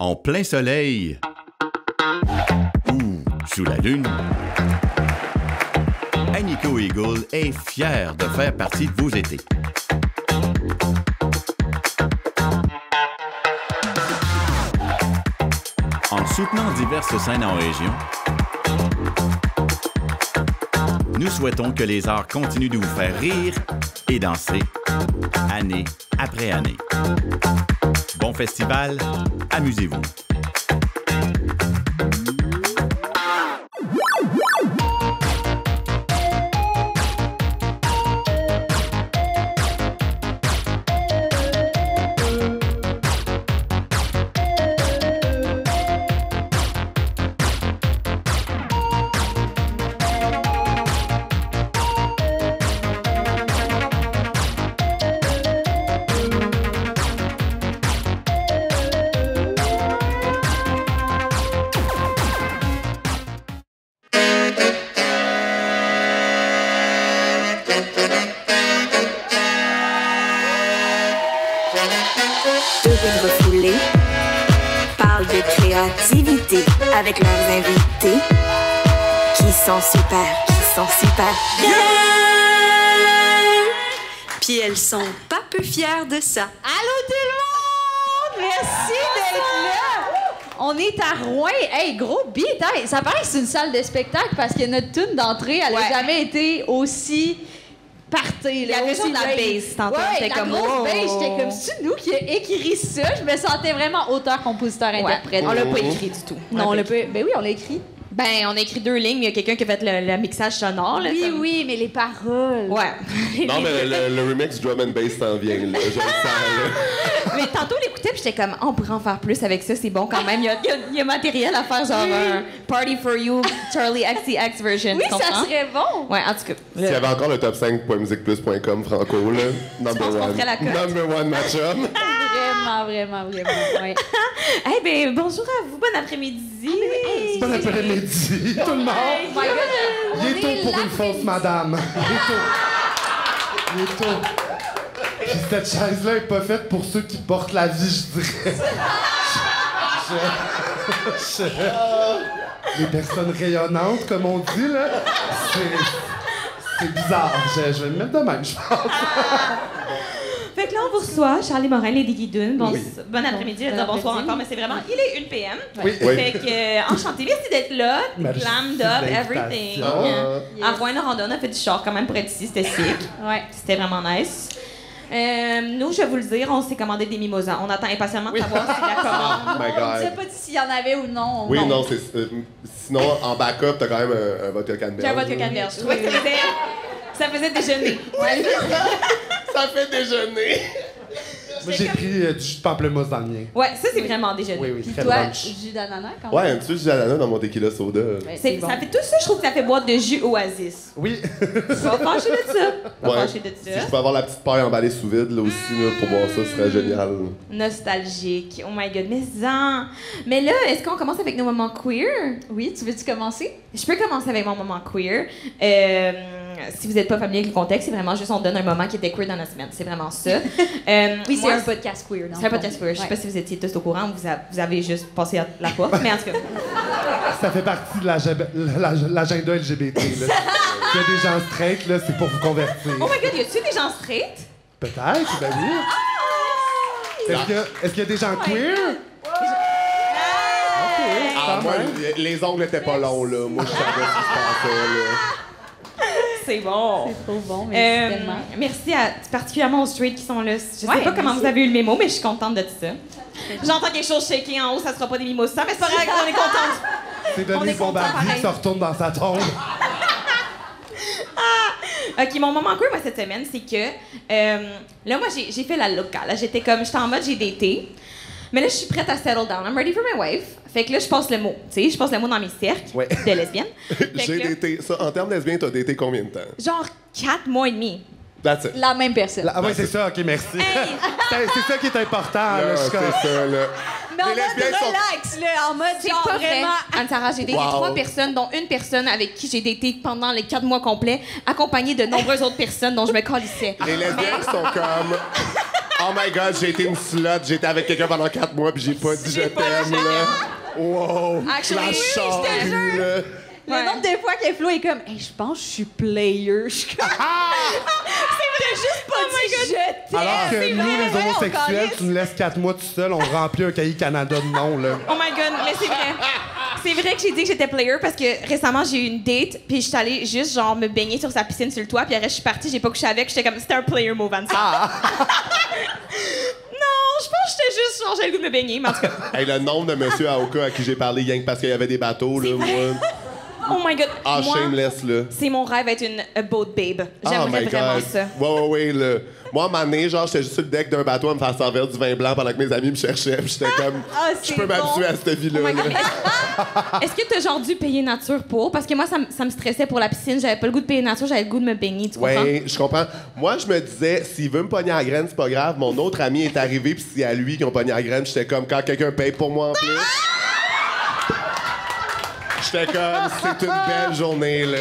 En plein soleil ou sous la lune, Agnico Eagle est fier de faire partie de vos étés. En soutenant diverses scènes en région, nous souhaitons que les arts continuent de vous faire rire et danser, année après année. Bon festival, amusez-vous. Avec leurs invités qui sont super bien. Puis elles sont pas peu fières de ça. Allô tout le monde! Merci d'être là! On est à Rouen. Hey, gros beat! Hey, ça paraît que c'est une salle de spectacle parce que notre tune d'entrée, elle n'a jamais été aussi party. Il y avait juste de la bass tantôt. Ouais, la grosse bass. J'étais comme, c'est nous qui a écrit ça. Je me sentais vraiment auteur, compositeur, interprète. On l'a pas écrit du tout. Non, on l'a pas... Ben oui, on l'a écrit. Ben, on a écrit 2 lignes, mais il y a quelqu'un qui a fait le mixage sonore. Là, oui, oui, mais les paroles. Ouais. Non, mais le remix drum and bass s'en vient, là. Je le sens, là. Mais tantôt, on l'écoutait, puis j'étais comme, on pourrait en faire plus avec ça, c'est bon quand même. Il y a matériel à faire, genre un Party for You, Charlie XCX version. Oui, ça serait bon. Ouais, en tout cas. S'il y avait encore le top 5.musicplus.com, Franco, là, number one match-up. Vraiment, ouais. Eh bien, bonjour à vous, bon après-midi. Bon après-midi, tout le monde. Oh my God. Il est tôt pour une fausse madame. Il est tôt. Puis cette chaise-là est pas faite pour ceux qui portent la vie, je dirais. Les personnes rayonnantes, comme on dit, là, c'est bizarre. Je vais me mettre de même, je pense. Fait que là, on vous reçoit, Charlie Morin, Lady Guidoune. Bon après-midi, Bon bonsoir après-midi. encore, mais c'est vraiment... Il est 1 p.m. Oui. Fait que, enchanté, merci d'être là. Merci Glammed de up, l'invitation. everything. Yes. À Rouen-Noranda, on a fait du char quand même pour être ici, c'était sick. Ouais. C'était vraiment nice. Nous, je vais vous le dire, on s'est commandé des mimosas. On attend impatiemment de savoir si la commande... Oh my On ne sait God. pas s'il y en avait ou non. Oui, non, c'est... sinon, en backup, t'as quand même un vodka canneberge. J'ai un vodka canneberge. Je trouvais que ça faisait déjeuner. Ça fait déjeuner. Moi, j'ai pris du jus de pamplemousse dans le mien. Ouais, ça, c'est vraiment déjeuner. Oui, Puis très toi, brunch. jus d'ananas, quand Ouais, même. un petit jus d'ananas dans mon tequila soda. Ben, Ça fait tout ça, je trouve que ça fait boire de jus Oasis. Oui. Va fâcher de ça. Va Ouais. fâcher de Si ça. je peux avoir la petite paille emballée sous vide, là aussi, là, pour boire ça, ce serait génial. Nostalgique. Oh my God, mais là, est-ce qu'on commence avec nos moments queer? Oui, tu veux-tu commencer? Je peux commencer avec mon moment queer. Si vous n'êtes pas familier avec le contexte, c'est vraiment juste on donne un moment qui était queer dans la semaine. C'est vraiment ça. Oui, c'est moi, un podcast queer. C'est un podcast queer. Je sais pas si vous étiez tous au courant ou vous avez juste passé à la porte, mais en tout cas. Ça fait partie de l'agenda LGBT. Là. S'il y a des gens straight, là, c'est pour vous convertir. Oh my God, y a-tu des gens straight? Peut-être, ben oui. Est-ce qu'il y a des gens queer? Ah, moi, les ongles étaient pas longs, là. Moi, je savais ce qui se passait, là. C'est bon. C'est trop bon, mais tellement. Merci particulièrement aux straight qui sont là. Je sais Ouais, pas comment merci. vous avez eu le mémo, mais je suis contente de tout ça. J'entends quelque chose shaker en haut, ça sera pas des mimosas, mais c'est pas grave, on est contente. C'est On est Denis content, Bombardier pareil. qui se retourne dans sa tombe. OK, mon moment queer, moi, cette semaine, c'est que... là, moi, j'ai fait la locale. Là, j'étais en mode, j'ai daté. Mais là, je suis prête à settle down. I'm ready for my wife. Fait que là, je passe le mot. Tu sais, je passe le mot dans mes cercles Ouais. de lesbiennes. Fait que J'ai là, daté. Ça, en termes lesbiens, t'as daté combien de temps? genre 4 mois et demi. That's it. La même personne. Ah ouais, c'est ça, ok, merci. C'est ça qui est important. Là, Là, je suis c'est comme- ça, là. Mais en Les mode lesbiennes sont- relax, là, en mode C'est genre pas vrai. vraiment... Anne-Sarah, j'ai daté Wow. 3 personnes, dont une personne avec qui j'ai daté pendant les 4 mois complets, accompagnée de nombreuses autres personnes dont je me calissais. Les lesbiennes sont comme... Oh my God, j'ai été une slut. J'étais avec quelqu'un pendant 4 mois puis j'ai pas dit je t'aime, là. Wow! Actually, la charrue, là. Le nombre de fois que Flo est comme, hey, je pense que je suis player. Je suis comme, c'est juste pas dit je t'aime. Alors que nous, les homosexuels, tu nous laisses 4 mois tout seul, on remplit un cahier Canada de nom, là. Oh my God, mais c'est vrai. C'est vrai que j'ai dit que j'étais player parce que récemment, j'ai eu une date, puis je suis allée juste, genre, me baigner sur sa piscine sur le toit, puis après, je suis partie, j'ai pas couché avec, j'étais comme, c'était un player move, Anne. Je pense que j'étais juste, genre, j'avais le goût de me baigner, mais en tout cas. Hey, le nombre de monsieur Aoka à qui j'ai parlé rien que parce qu'il y avait des bateaux, là, moi. Oh my God. Ah, moi, shameless, là. c'est mon rêve d'être une boat babe. Oh J'aimerais my vraiment God. ça. Ouais, là. Moi, à un moment donné, genre, j'étais juste sur le deck d'un bateau à me faire servir du vin blanc pendant que mes amis me cherchaient. Puis j'étais comme, je peux m'habituer à cette vie-là. Oh my God, là. Est-ce que t'as genre dû payer nature pour? Parce que moi, ça me stressait pour la piscine. J'avais pas le goût de payer nature, j'avais le goût de me baigner, tu comprends? Oui, je comprends. Moi, je me disais, s'il veut me pogner à la graine, c'est pas grave. Mon autre ami est arrivé, puis c'est à lui qui ont pogné à la graine. J'étais comme, quand quelqu'un paye pour moi en plus. J'étais comme, c'est une belle journée, là.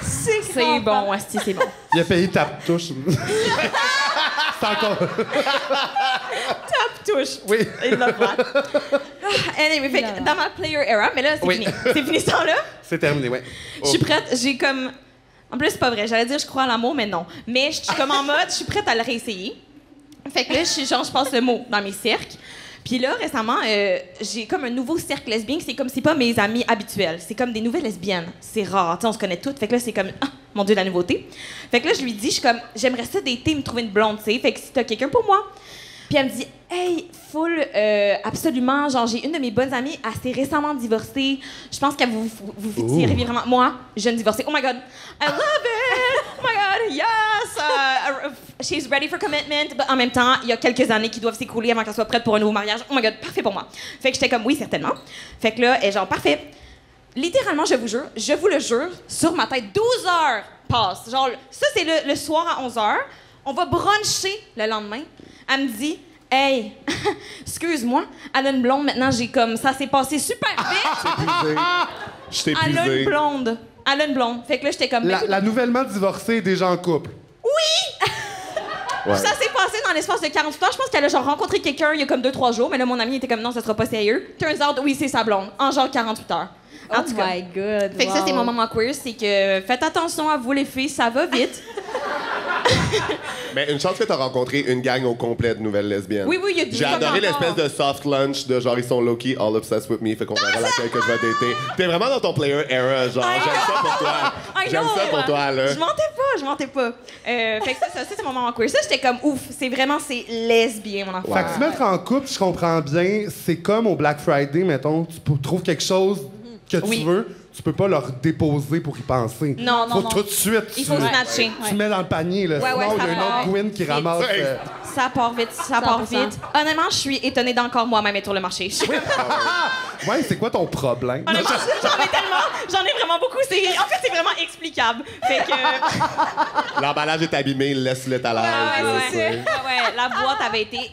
C'est bon, Asti, c'est bon. Il a payé ta touche. C'est encore... Top touche. Oui. Il l'a fait. Anyway, fait que dans ma player era, mais là, c'est fini. C'est fini ce temps-là. C'est terminé, ouais. Je suis prête, j'ai comme... En plus, c'est pas vrai, j'allais dire je crois à l'amour, mais non. Mais je suis comme en mode, je suis prête à le réessayer. Fait que là, je passe le mot dans mes cercles. Puis là, récemment, j'ai comme un nouveau cercle lesbien. C'est comme, c'est pas mes amis habituels. C'est comme des nouvelles lesbiennes. C'est rare, tu sais, on se connaît toutes. Fait que là, c'est comme, ah, mon Dieu, la nouveauté. Fait que là, je lui dis, je suis comme, j'aimerais ça dater, me trouver une blonde, tu sais. Fait que si t'as quelqu'un pour moi. Puis elle me dit, hey, full, absolument. Genre, j'ai une de mes bonnes amies assez récemment divorcée. Je pense qu'elle vous tirez vraiment. Moi, jeune divorcée. Oh my God, I love it! Oh my God, yes! She's ready for commitment. Mais en même temps, il y a quelques années qui doivent s'écouler avant qu'elle soit prête pour un nouveau mariage. Oh my God, parfait pour moi. Fait que j'étais comme, oui, certainement. Fait que là, elle est genre, parfait. Littéralement, je vous le jure, sur ma tête, 12 heures passent. Genre, ça, c'est le soir à 11 heures. On va bruncher le lendemain. Elle me dit, hey, excuse-moi, elle a une blonde maintenant, j'ai comme, ça s'est passé super vite. Je t'ai Elle a épuisé. une blonde. Elle a une blonde. Fait que là, j'étais comme. La nouvellement divorcée est déjà en couple. Oui! Ouais. Ça s'est passé dans l'espace de 48 heures. Je pense qu'elle a genre rencontré quelqu'un il y a comme 2-3 jours, mais là, mon ami était comme non, ça sera pas sérieux. Turns out, oui, c'est sa blonde, en genre 48 heures. En tout cas. My God. Fait que ça, c'est mon moment queer, c'est que faites attention à vous, les filles, ça va vite. Mais une chance que t'as rencontré une gang au complet de nouvelles lesbiennes. Oui, il y a J'ai adoré l'espèce de soft lunch de genre ils sont low-key, all obsessed with me, fait qu'on verra laquelle que je vais dater. T'es vraiment dans ton player era, genre j'aime ça pour toi. J'aime ça pour toi, là. Je mentais pas. Fait que ça, c'est mon moment queer. Ça, j'étais comme ouf, c'est lesbien, mon enfant. Fait que se mettre en couple, je comprends bien, c'est comme au Black Friday, mettons, tu trouves quelque chose que tu veux, tu peux pas leur déposer pour y penser. Non. Faut tout de suite. Il faut se matcher. Tu mets dans le panier, là. Ouais, Sinon, il y a ça une part. autre Gwyn qui ramasse. Ça part vite, ça part vite. Honnêtement, je suis étonnée d'encore moi-même être sur le marché. Ouais, c'est quoi ton problème? Honnêtement, j'en ai vraiment beaucoup. En fait, c'est vraiment explicable. Fait que... L'emballage est abîmé, laisse-le à l'aise. Ouais, la boîte avait été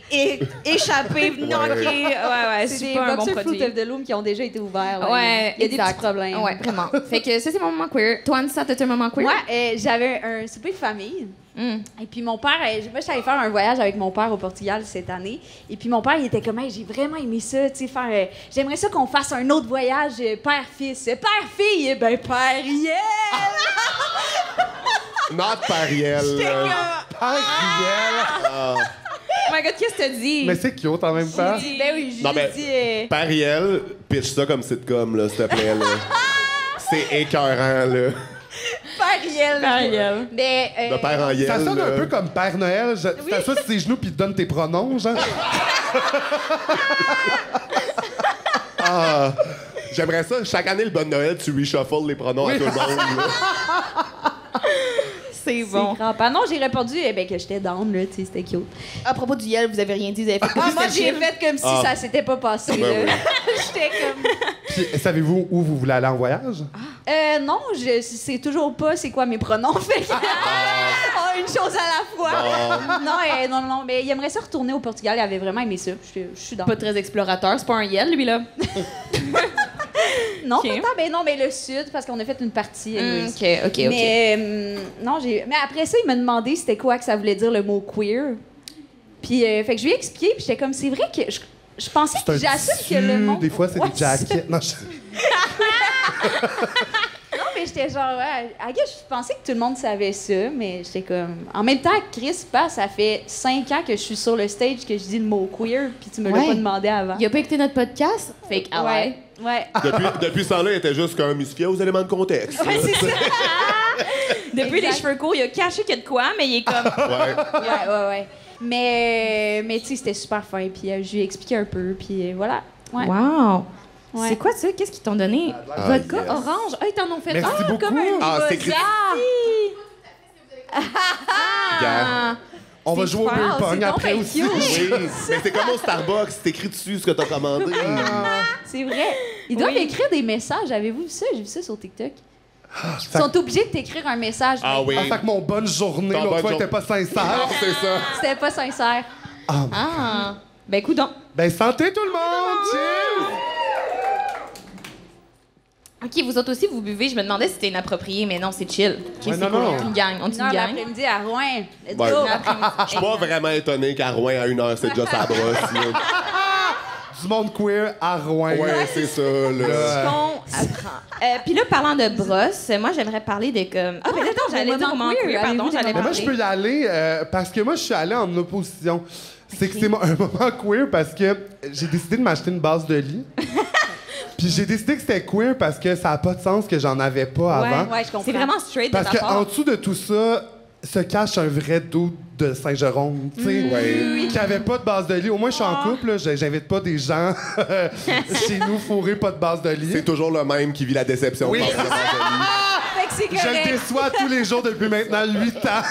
échappée, knockée. Ouais, C'est c'est des pas un bon boxers produit. Fruit of the Loom qui ont déjà été ouverts. Là. Ouais, il y a des exact. petits problèmes. Ouais, vraiment. Fait que ça, c'est mon moment queer. Toi, Anissa, t'as un moment queer? Ouais, j'avais un souper de famille. Et puis mon père, moi, j'allais faire un voyage avec mon père au Portugal cette année. Et puis mon père, il était comme, hey, j'ai vraiment aimé ça, tu sais, faire. J'aimerais ça qu'on fasse un autre voyage père-fils. Père-fille, ben père-riel! Not Pariel. Oh my God, qu'est-ce que t'as dit? Mais c'est cute en même temps. Ben oui, Non, mais j'ai dit. Pariel, pitch ça comme sitcom, là, s'il te plaît, là. C'est écœurant, là. Père-riel. Mais. De père en yel, Ça sonne là. un peu comme Père Noël. T'assois sur tes genoux puis te donne tes pronoms, genre. Ah, j'aimerais ça. Chaque année, le Bon Noël, tu reshuffles les pronoms à tout le monde, là. C'est bon. Crampant. Non, j'ai répondu que j'étais down, là, tu sais, c'était cute. À propos du Yel, vous avez rien dit, vous avez fait Ah, moi, j'ai fait comme si ça s'était pas passé, Ben là. oui. J'étais comme. Puis, savez-vous où vous voulez aller en voyage? Non, je sais toujours pas c'est quoi mes pronoms. Fait que... une chose à la fois. Non, mais il aimerait ça retourner au Portugal. Il avait vraiment aimé ça. Je suis dans. Pas très explorateur, c'est pas un Yel, lui, là. Non, Ok. pourtant, mais le sud, parce qu'on a fait une partie. anyways. OK. Mais, non, mais après ça, il m'a demandé c'était quoi que ça voulait dire le mot queer. Puis, fait que je lui ai expliqué, puis j'étais comme, c'est vrai que je pensais C'est que un j'assume tissu, que le monde... des fois, c'est Ouais, des jackets. Non, Non, mais j'étais genre, I guess, je pensais que tout le monde savait ça, mais j'étais comme... En même temps, Chris, ça fait 5 ans que je suis sur le stage que je dis le mot queer, puis tu me l'as Ouais. pas demandé avant. Il a pas écouté notre podcast? Fait que, ah ouais. Ouais. Depuis ce temps-là, il était juste comme il se fiait aux éléments de contexte. Ouais, c'est ça. Depuis Exact. les cheveux courts, il a caché qu'il y a de quoi, mais il est comme... Ouais. Ouais. Mais tu sais, c'était super fin, puis je lui ai expliqué un peu, puis voilà. Ouais. Wow! Ouais. C'est quoi ça? Qu'est-ce qu'ils t'ont donné? Ah, Vodka yes. orange? Ah, ils t'en ont fait Merci un beaucoup. comme un Ah, c'est écrit. Gars. On va C'est jouer au super, beer c'est pong donc après bien aussi. cute. Oui, mais c'est comme au Starbucks, c'est écrit dessus ce que t'as commandé. C'est vrai. Ils doivent Oui. écrire des messages. Avez-vous vu ça? J'ai vu ça sur TikTok. Ils Fait- sont obligés de t'écrire un message. Ah mais oui. Ah, fait que mon bonne journée, Ton l'autre bonne fois, jour- était pas sincère. Non, c'est ça. C'était pas sincère. Ah! Ben, coudonc. Ben, santé tout le monde! Cheers! OK, vous autres aussi, vous buvez. Je me demandais si c'était inapproprié, mais non, c'est chill. OK, Ouais, c'est non, cool. non. On est une gang. On est Non, une gang. l'après-midi à Rouen. Let's Ouais. go. Je suis pas vraiment étonné qu'à Rouen, à 1h, c'est déjà sa brosse. là. Du monde queer à Rouen. Ouais, c'est ça, là. On apprend. Puis là, parlant de brosse, moi, j'aimerais parler de comme... Ah, ben attends, j'allais des dire au moments moment queer. queer, pardon, Avez-vous des j'allais Mais moi, parler. je peux y aller parce que moi, je suis allé en opposition. C'est que c'est un moment queer parce que j'ai décidé de m'acheter une base de lit. Puis j'ai décidé que c'était queer parce que ça n'a pas de sens que j'en avais pas avant. Ouais, je comprends. C'est vraiment straight de Parce ta qu'en part. dessous de tout ça se cache un vrai dude de Saint-Jérôme, tu sais, Ouais. qui avait pas de base de lit. Au moins, je suis en couple, là, j'invite pas des gens chez nous fourrés pas de base de lit. C'est toujours le même qui vit la déception. Oui. Pense vraiment de Fait que c'est Je le correct. déçois tous les jours depuis maintenant 8 ans.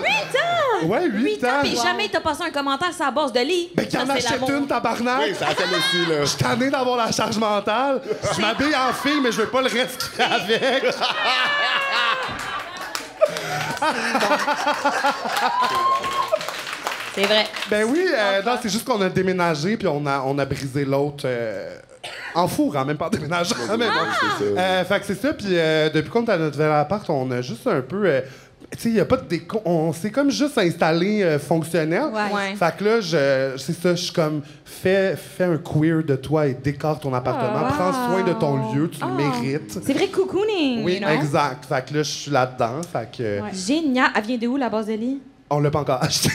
8 ans? Ouais, 8 ans. Puis jamais t'as passé un commentaire sur la base de lit. Ben, qu'il en Ça, c'est achète l'amour. une, tabarnak. lui. Oui, ça fait aussi, là. Je suis tanné d'avoir la charge mentale. Je m'habille en fille, mais je veux pas le reste qui avec. C'est vrai. Ben oui, non, c'est juste qu'on a déménagé puis on a brisé l'autre en fourrant, même pas en déménageant. Mais bon. C'est ça. Fait que c'est ça, puis depuis qu'on est à notre nouvel appart, on a juste un peu... tu sais, il n'y a pas de déco... On s'est comme juste installé fonctionnel. Ouais. Fait que là, c'est ça, je suis comme... Fais un queer de toi et décore ton appartement. Oh, Prends soin de ton lieu, tu Oh. le mérites. C'est vrai, cocooning. Oui, you know? exact. Fait que là, je suis là-dedans. Fait que... Génial. Elle vient de où, la base de lit? On l'a pas encore acheté.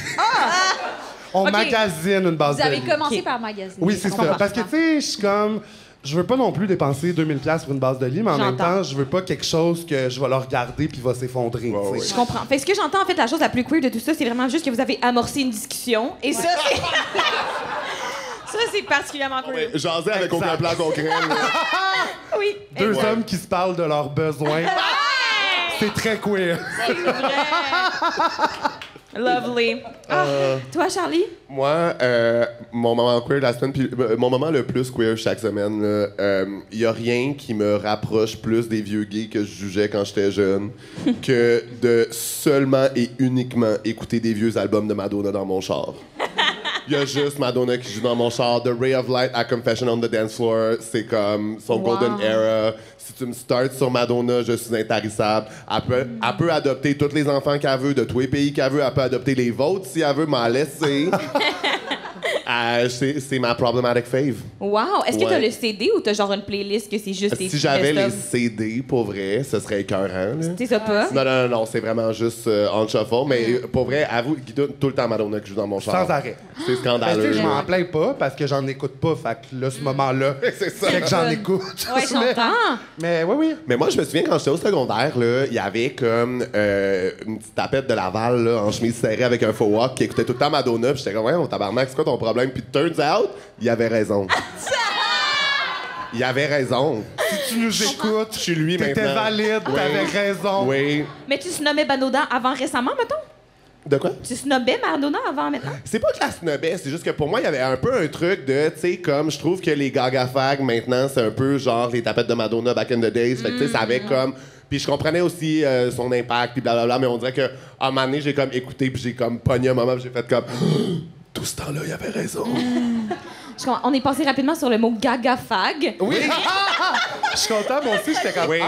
On Ok. magasine une base Vous avez de lit. commencé Ok. par magazine. Oui, c'est ça. Parce que, tu sais, je suis comme... Je veux pas non plus dépenser 2000$ pour une base de lit, mais en même J'entends. temps, je veux pas quelque chose que je vais le regarder puis va s'effondrer. Ouais, tu sais. Je comprends. Fait que ce que j'entends, en fait, la chose la plus queer de tout ça, c'est vraiment juste que vous avez amorcé une discussion. Et ça, c'est... ça, c'est particulièrement queer. Jaser avec Exact. aucun plan concret. là. Oui. Deux Ouais. hommes qui se parlent de leurs besoins. C'est très queer. C'est vrai. Lovely. Ah, toi, Charlie? Moi, mon moment queer de la semaine, puis mon moment le plus queer chaque semaine, il y a rien qui me rapproche plus des vieux gays que je jugeais quand j'étais jeune que de seulement et uniquement écouter des vieux albums de Madonna dans mon char. Il y a juste Madonna qui joue dans mon char. The Ray of Light à Confession on the Dance Floor, c'est comme son Wow. golden era. Si tu me starts sur Madonna, je suis intarissable. Elle peut adopter tous les enfants qu'elle veut, de tous les pays qu'elle veut. Elle peut adopter les vôtres si elle veut, m'en laisser. C'est ma problematic fave. Wow. Est-ce que t'as Ouais. le CD ou t'as genre une playlist que c'est juste tes Si j'avais les best-of? CD, pour vrai, ce serait écœurant. là. T'es ça pas? Non, c'est vraiment juste on shuffle. Mais pour vrai, avoue, Guido, tout le temps Madonna qui joue dans mon char. Sans arrêt. C'est Ben, tu scandaleux. sais, je là. m'en plains pas parce que j'en écoute pas. Fait que là, ce moment-là, C'est ça. fait que j'en écoute. Ouais, j'entends. Mais oui. Mais moi, je me souviens, quand j'étais au secondaire, là, il y avait comme une petite tapette de Laval là, en chemise serrée avec un faux walk qui écoutait tout le temps Madonna. Puis j'étais comme, ouais, mon tabarnak, c'est quoi ton problème? Puis turns out, il avait raison. Il avait raison. Si tu nous écoutes, Je suis lui t'étais maintenant. valide, Oui. t'avais raison. Oui. Mais tu snobais Madonna avant récemment, mettons? De quoi? Tu snobais Madonna avant maintenant? C'est pas que la snobais, c'est juste que pour moi, il y avait un peu un truc de, tu sais, comme je trouve que les Gaga Fag, maintenant, c'est un peu genre les tapettes de Madonna back in the days. Fait que, tu sais, ça avait comme. Puis je comprenais aussi son impact, puis blablabla, mais on dirait que, à un moment donné, j'ai comme écouté, puis j'ai comme pogné un moment, puis j'ai fait comme. Tout ce temps-là, il avait raison. On est passé rapidement sur le mot gaga fag. Oui. Je suis content, moi aussi, j'étais comme, Oui.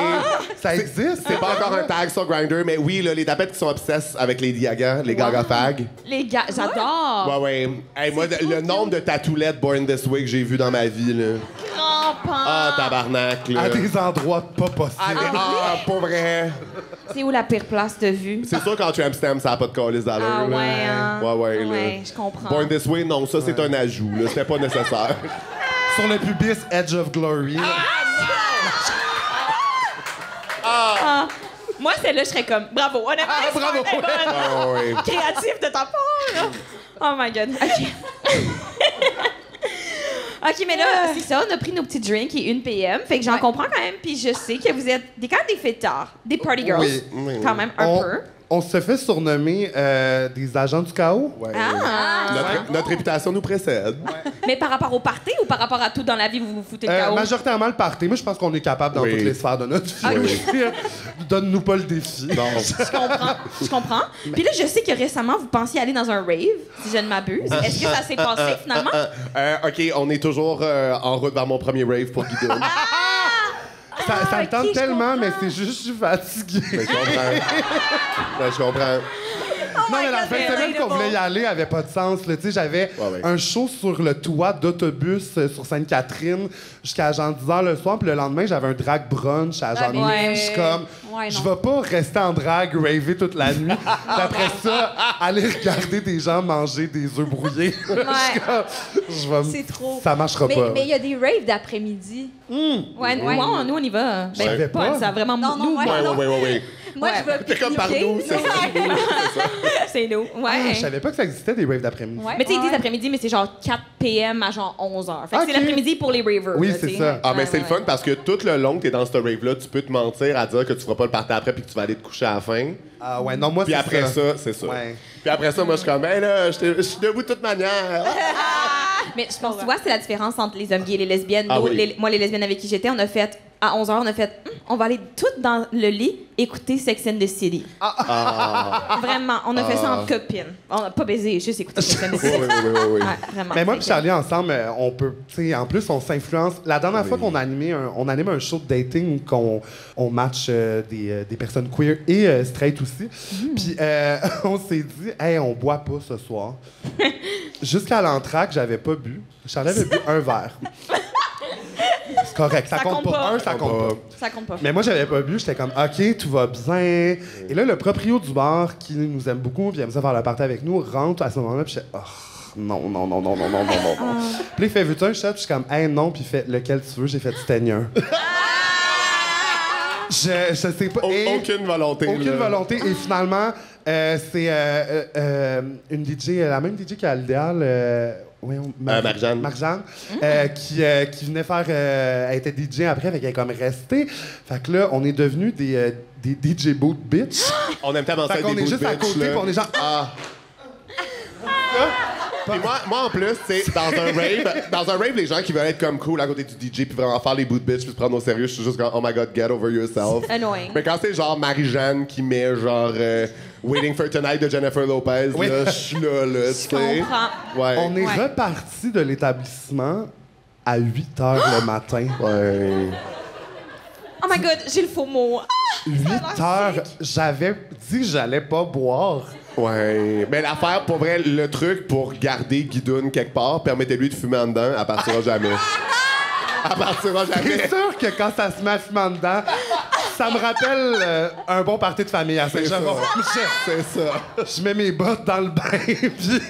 ça existe. C'est pas encore un tag sur Grindr, mais oui, là, les tapettes qui sont obsesses avec Lady Gaga, les Gaga Fag. Les gars, j'adore. Ouais, ouais. Hey, moi, le nombre de tatoulettes Born This Way que j'ai vu dans ma vie, là. Ah, tabarnak, là. À des endroits pas possibles. Pour vrai. C'est où la pire place de vue? C'est sûr qu'en Amsterdam, ça n'a pas de calice d'allure. Ah là. ouais, hein? Ouais, là. Ouais, je comprends. Born This Way, non, ça, c'est un ajout, là. C'était pas nécessaire. Sur le pubis Edge of Glory. Moi, celle-là, je serais comme, bravo, honnêtement. bravo, c'est bonne. Ah, ouais. Créatif de ta part. là. Oh my God. OK. OK, mais là, c'est ça, on a pris nos petits drinks et 1 p.m. Fait que j'en comprends quand même. Puis je sais que vous êtes quand même des fêtards, des party girls. Oui. Quand même, un peu. On se fait surnommer des agents du chaos. Ouais. Ah! Notre réputation nous précède. Mais par rapport au party ou par rapport à tout dans la vie, vous vous foutez le chaos? Majoritairement le party. Moi, je pense qu'on est capable dans Oui. toutes les sphères de notre vie. Ok. Donne-nous pas le défi. Non. Je comprends. Puis là, je sais que récemment, vous pensiez aller dans un rave, si je ne m'abuse. Est-ce que ça s'est passé finalement? OK, on est toujours en route vers mon premier rave pour Guidoune. Ça me tente ok, je tellement, mais comprends. c'est juste que je suis fatigué. Mais je comprends. Ouais, je comprends. Non, mais la God, fin de semaine qu'on voulait y aller avait pas de sens. Là. Tu sais, j'avais Ouais. un show sur le toit d'autobus sur Sainte-Catherine jusqu'à genre 10 h le soir. Puis le lendemain, j'avais un drag brunch à genre mais- minuit. Je suis comme, Ouais, je non. vais pas rester en drag, raver toute la nuit. Puis après ça, aller regarder des gens manger des œufs brouillés. Je suis comme, je vais me- C'est trop. Ça marchera pas. Mais il y a des raves d'après-midi. Ouais, nous, on y va. Je savais pas. Ça vraiment Non, non, nous, ouais. moi, Ouais. Moi, Ouais. je vais T'es comme par nous, c'est ça. c'est nous. Ouais. Je savais pas que ça existait des raves d'après-midi. Ouais. Mais tu sais, ils disent après-midi, mais c'est genre 4 p.m. à genre 11 h. Fait que Ok. c'est l'après-midi pour les ravers. Oui, là, c'est tu sais. ça. Ah, mais Ouais, c'est le ouais. fun parce que tout le long que t'es dans ce rave-là, tu peux te mentir à dire que tu feras pas le party après puis que tu vas aller te coucher à la fin. Ah ouais, non, moi, Puis c'est après ça, c'est ça. Ouais. Puis après ça, moi, je suis comme, hey là, je suis debout de toute manière. Mais je pense, tu vois, c'est la différence entre les hommes gays et les lesbiennes. Ah Nous, oui. moi, les lesbiennes avec qui j'étais, on a fait, à 11 h, on a fait, on va aller toutes dans le lit écouter Sex and the City. Vraiment, on a fait ça en copines. On n'a pas baisé, juste écouté Sex and the City. Oui. Ouais, vraiment. Mais moi Fait et que- Charlie, ensemble, on peut... Tu sais, en plus, on s'influence. La dernière fois qu'on a animé on anime un show de dating qu'on on match des personnes queer et straight aussi. Puis on s'est dit, hey, on boit pas ce soir. Jusqu'à l'entracte, j'avais pas bu. Charlie avait bu un verre. C'est correct, ça compte pas. Un, ça compte pas. Ça compte pas. Mais moi, j'avais pas bu. J'étais comme, OK, tout va bien. Et là, le proprio du bar, qui nous aime beaucoup, puis aime ça faire la partie avec nous, rentre à ce moment-là, puis j'étais, oh, non. Puis là, il fait, veux-tu un shot? Puis je suis comme, hey, non. Puis il fait, lequel tu veux? J'ai fait, c'était un. Je sais pas. Et Aucune volonté. aucune là. volonté. Et finalement, c'est une DJ, la même DJ qu'à l'idéal. Marjane. Marjane, qui venait faire. Elle était DJ après, fait qu'elle est comme restée. Fait que là, on est devenus des DJ boot bitch. On aime tellement ça Fait des qu'on est bouts juste de à bitch, côté, là. puis on est genre. Puis moi, en plus, tu sais, dans un rave, les gens qui veulent être comme cool à côté du DJ puis vraiment faire les bouts de bitch puis se prendre au sérieux, je suis juste comme, oh my god, get over yourself. Annoying. Mais quand c'est genre Marie-Jeanne qui met genre Waiting for Tonight de Jennifer Lopez, Oui. là, je suis là, tu Je sais. comprends. Ouais. On est Ouais. reparti de l'établissement à 8 h le matin. Ouais. Oh my God, j'ai le faux mot. 8 h, j'avais dit que j'allais pas boire. Ouais. Mais l'affaire, pour vrai, le truc pour garder Guidoune quelque part, permettez-lui de fumer en dedans, elle partira jamais. Elle partira jamais. C'est sûr que quand ça se met à fumer en dedans, ça me rappelle un bon party de famille à Saint-Jean. C'est ça. Je mets mes bottes dans le bain, puis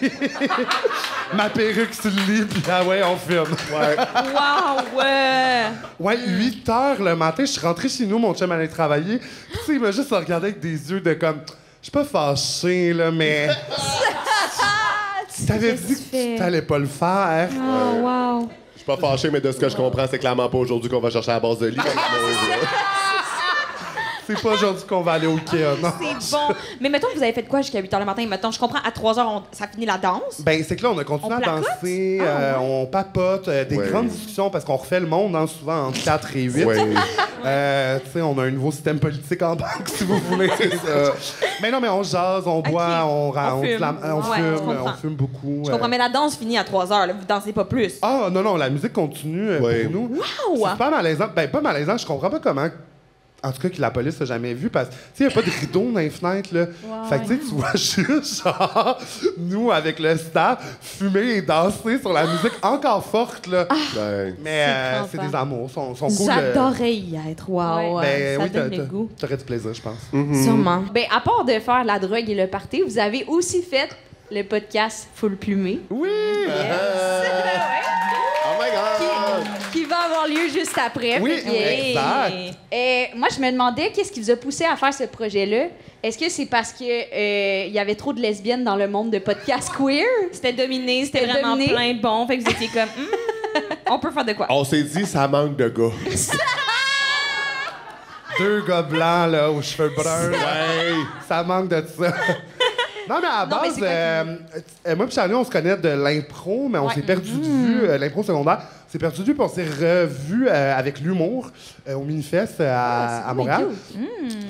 ma perruque sur le lit, puis ah ouais, on fume. Ouais. Wow, ouais. Ouais, 8 h le matin, je suis rentré chez nous, mon chum allait travailler. Puis tu sais, il m'a juste regardé avec des yeux de comme... Je suis pas fâché, là, mais... T'avais dit que tu t'allais pas le faire. Oh, wow. Je suis pas fâché, mais de ce que je comprends, c'est clairement pas aujourd'hui qu'on va chercher à la base de lit. C'est pas aujourd'hui qu'on va aller au Ikea, non? C'est bon. Mais mettons que vous avez fait quoi jusqu'à 8 h le matin? Mettons, je comprends, à 3 h, ça finit la danse. Ben, c'est que là, on a continué On à placote? danser, on papote, des Ouais. grandes discussions parce qu'on refait le monde, hein, souvent entre 4 et 8. Ouais. Tu sais, on a un nouveau système politique en banque, si vous voulez. Mais non, mais on jase, on boit, on fume. on Ouais, fume, je comprends. on fume beaucoup. Je comprends, mais la danse finit à 3 h, là. Vous dansez pas plus. Ah, non, la musique continue Ouais. pour nous. Wow! C'est pas malaisant. Ben, pas malaisant, je comprends pas comment. En tout cas, que la police a jamais vu, parce que, tu sais, il n'y a pas de rideau dans les fenêtres, là. Fait que, tu sais, tu vois juste, genre, nous, avec le staff, fumer et danser sur la musique encore forte, là. Ouais. Mais C'est c'est crampant. des amours, sont cool. J'adorais y être. Wow! Ben ça oui, donne le goût. t'aurais du plaisir, je pense. Sûrement. Ben, à part de faire la drogue et le party, vous avez aussi fait le podcast Full Plumé. Oui! Oh my God! Qui va avoir lieu juste après. Oui, Fait que, exact. moi, je me demandais qu'est-ce qui vous a poussé à faire ce projet-là. Est-ce que c'est parce que il y avait trop de lesbiennes dans le monde de podcasts queer? C'était dominé, c'était C'était vraiment dominé. plein bon. Fait que vous étiez comme, on peut faire de quoi? On s'est dit, ça manque de gars. 2 gars blancs, là, aux cheveux bruns. Ouais. Ça manque de ça. Non, mais à la Non, mais base, c'est moi et Charlie, on se connaît de l'impro, mais on s'est perdu de vue, l'impro secondaire. On s'est perdu de vue, puis on s'est revu avec l'humour au Minifest à Montréal.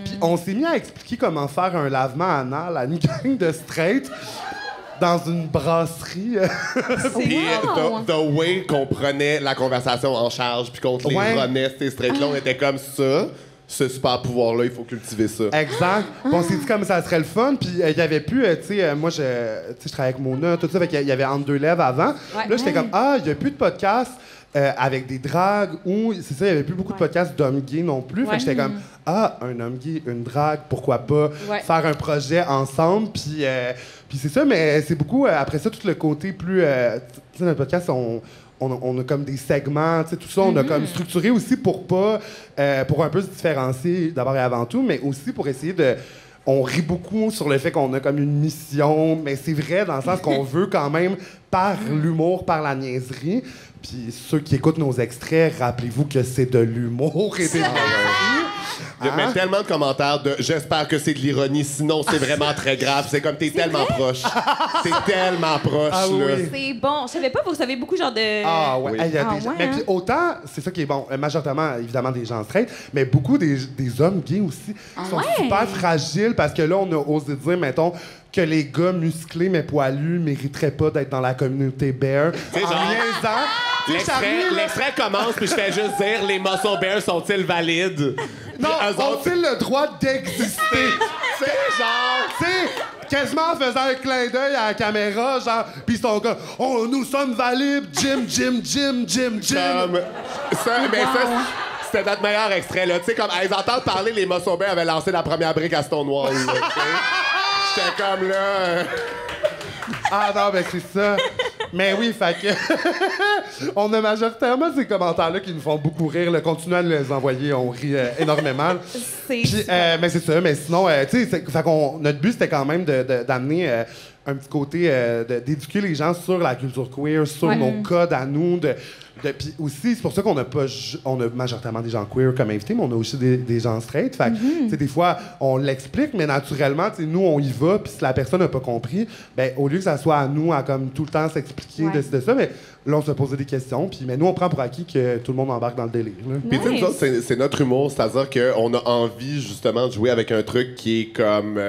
Puis on s'est mis à expliquer comment faire un lavement anal à une gang de straight dans une brasserie. Puis Wow. the way qu'on prenait la conversation en charge, puis qu'on te les Ouais. renaît, ces straight-là, on était comme ça. Ce super pouvoir-là, il faut cultiver ça. Exact. Puis on s'est dit comme ça serait le fun. Puis il y avait plus, tu sais, moi, je travaillais avec Mona, tout ça. Fait qu'il y avait Entre deux lèvres avant. Là, j'étais comme, il n'y a plus de podcast avec des dragues ou, c'est ça, il n'y avait plus beaucoup de podcasts d'hommes gays non plus. Fait que j'étais comme, un homme gay, une drague, pourquoi pas faire un projet ensemble. Puis c'est ça, mais c'est beaucoup, après ça, tout le côté plus, tu sais, notre podcast, on a comme des segments, tu sais, tout ça, on a comme structuré aussi pour pas, pour un peu se différencier d'abord et avant tout, mais aussi pour essayer de... On rit beaucoup sur le fait qu'on a comme une mission, mais c'est vrai dans le sens qu'on veut quand même, par l'humour, par la niaiserie. Puis ceux qui écoutent nos extraits, rappelez-vous que c'est de l'humour et des niaiseries. Il y a même tellement de commentaires de « J'espère que c'est de l'ironie, sinon c'est vraiment très grave. » C'est comme « T'es tellement proche. T'es tellement proche, Ah oui. là. C'est bon. Je savais pas, vous savez beaucoup genre de... Ah ouais, Oui. il y a des gens. Mais puis autant, c'est ça qui est bon, majoritairement, évidemment, des gens straight, mais beaucoup des hommes gays aussi sont super fragiles parce que là, on a osé dire, mettons, que les gars musclés mais poilus mériteraient pas d'être dans la communauté bear. sais, En genre- niaisant. Tu sais, Charlie, là, L'extrait commence, puis je fais juste dire « Les muscle bears sont-ils valides? » non, Puis eux autres, ont-ils le droit d'exister? c'est genre... Tu sais, quasiment en faisant un clin d'œil à la caméra, genre, pis ils sont comme, oh, nous sommes valides, Jim. Comme ça, mais ça, c'était notre meilleur extrait, là. Tu sais, comme, ils entendent parler, les muscle bears avaient lancé la première brique à Stonewall, là, tu sais. J'étais comme là... Ah non, ben c'est ça. Mais oui, fait que... on a majoritairement ces commentaires-là qui nous font beaucoup rire. Là. Continuez à nous les envoyer, on rit énormément. C'est Puis, mais c'est ça, mais sinon, tu sais, fait qu'on, notre but, c'était quand même d'amener un petit côté, d'éduquer les gens sur la culture queer, sur nos codes à nous, puis aussi, c'est pour ça qu'on n'a pas... On a majoritairement des gens queer comme invités, mais on a aussi des gens straight. Fait que, tu sais, des fois, on l'explique, mais naturellement, tu sais, nous, on y va, puis si la personne n'a pas compris, ben au lieu que ça soit à nous à comme tout le temps s'expliquer de ça, mais là, on se posait des questions, puis mais nous, on prend pour acquis que tout le monde embarque dans le délire. Là. Puis tu sais, nous autres, c'est notre humour, c'est-à-dire qu'on a envie, justement, de jouer avec un truc qui est comme...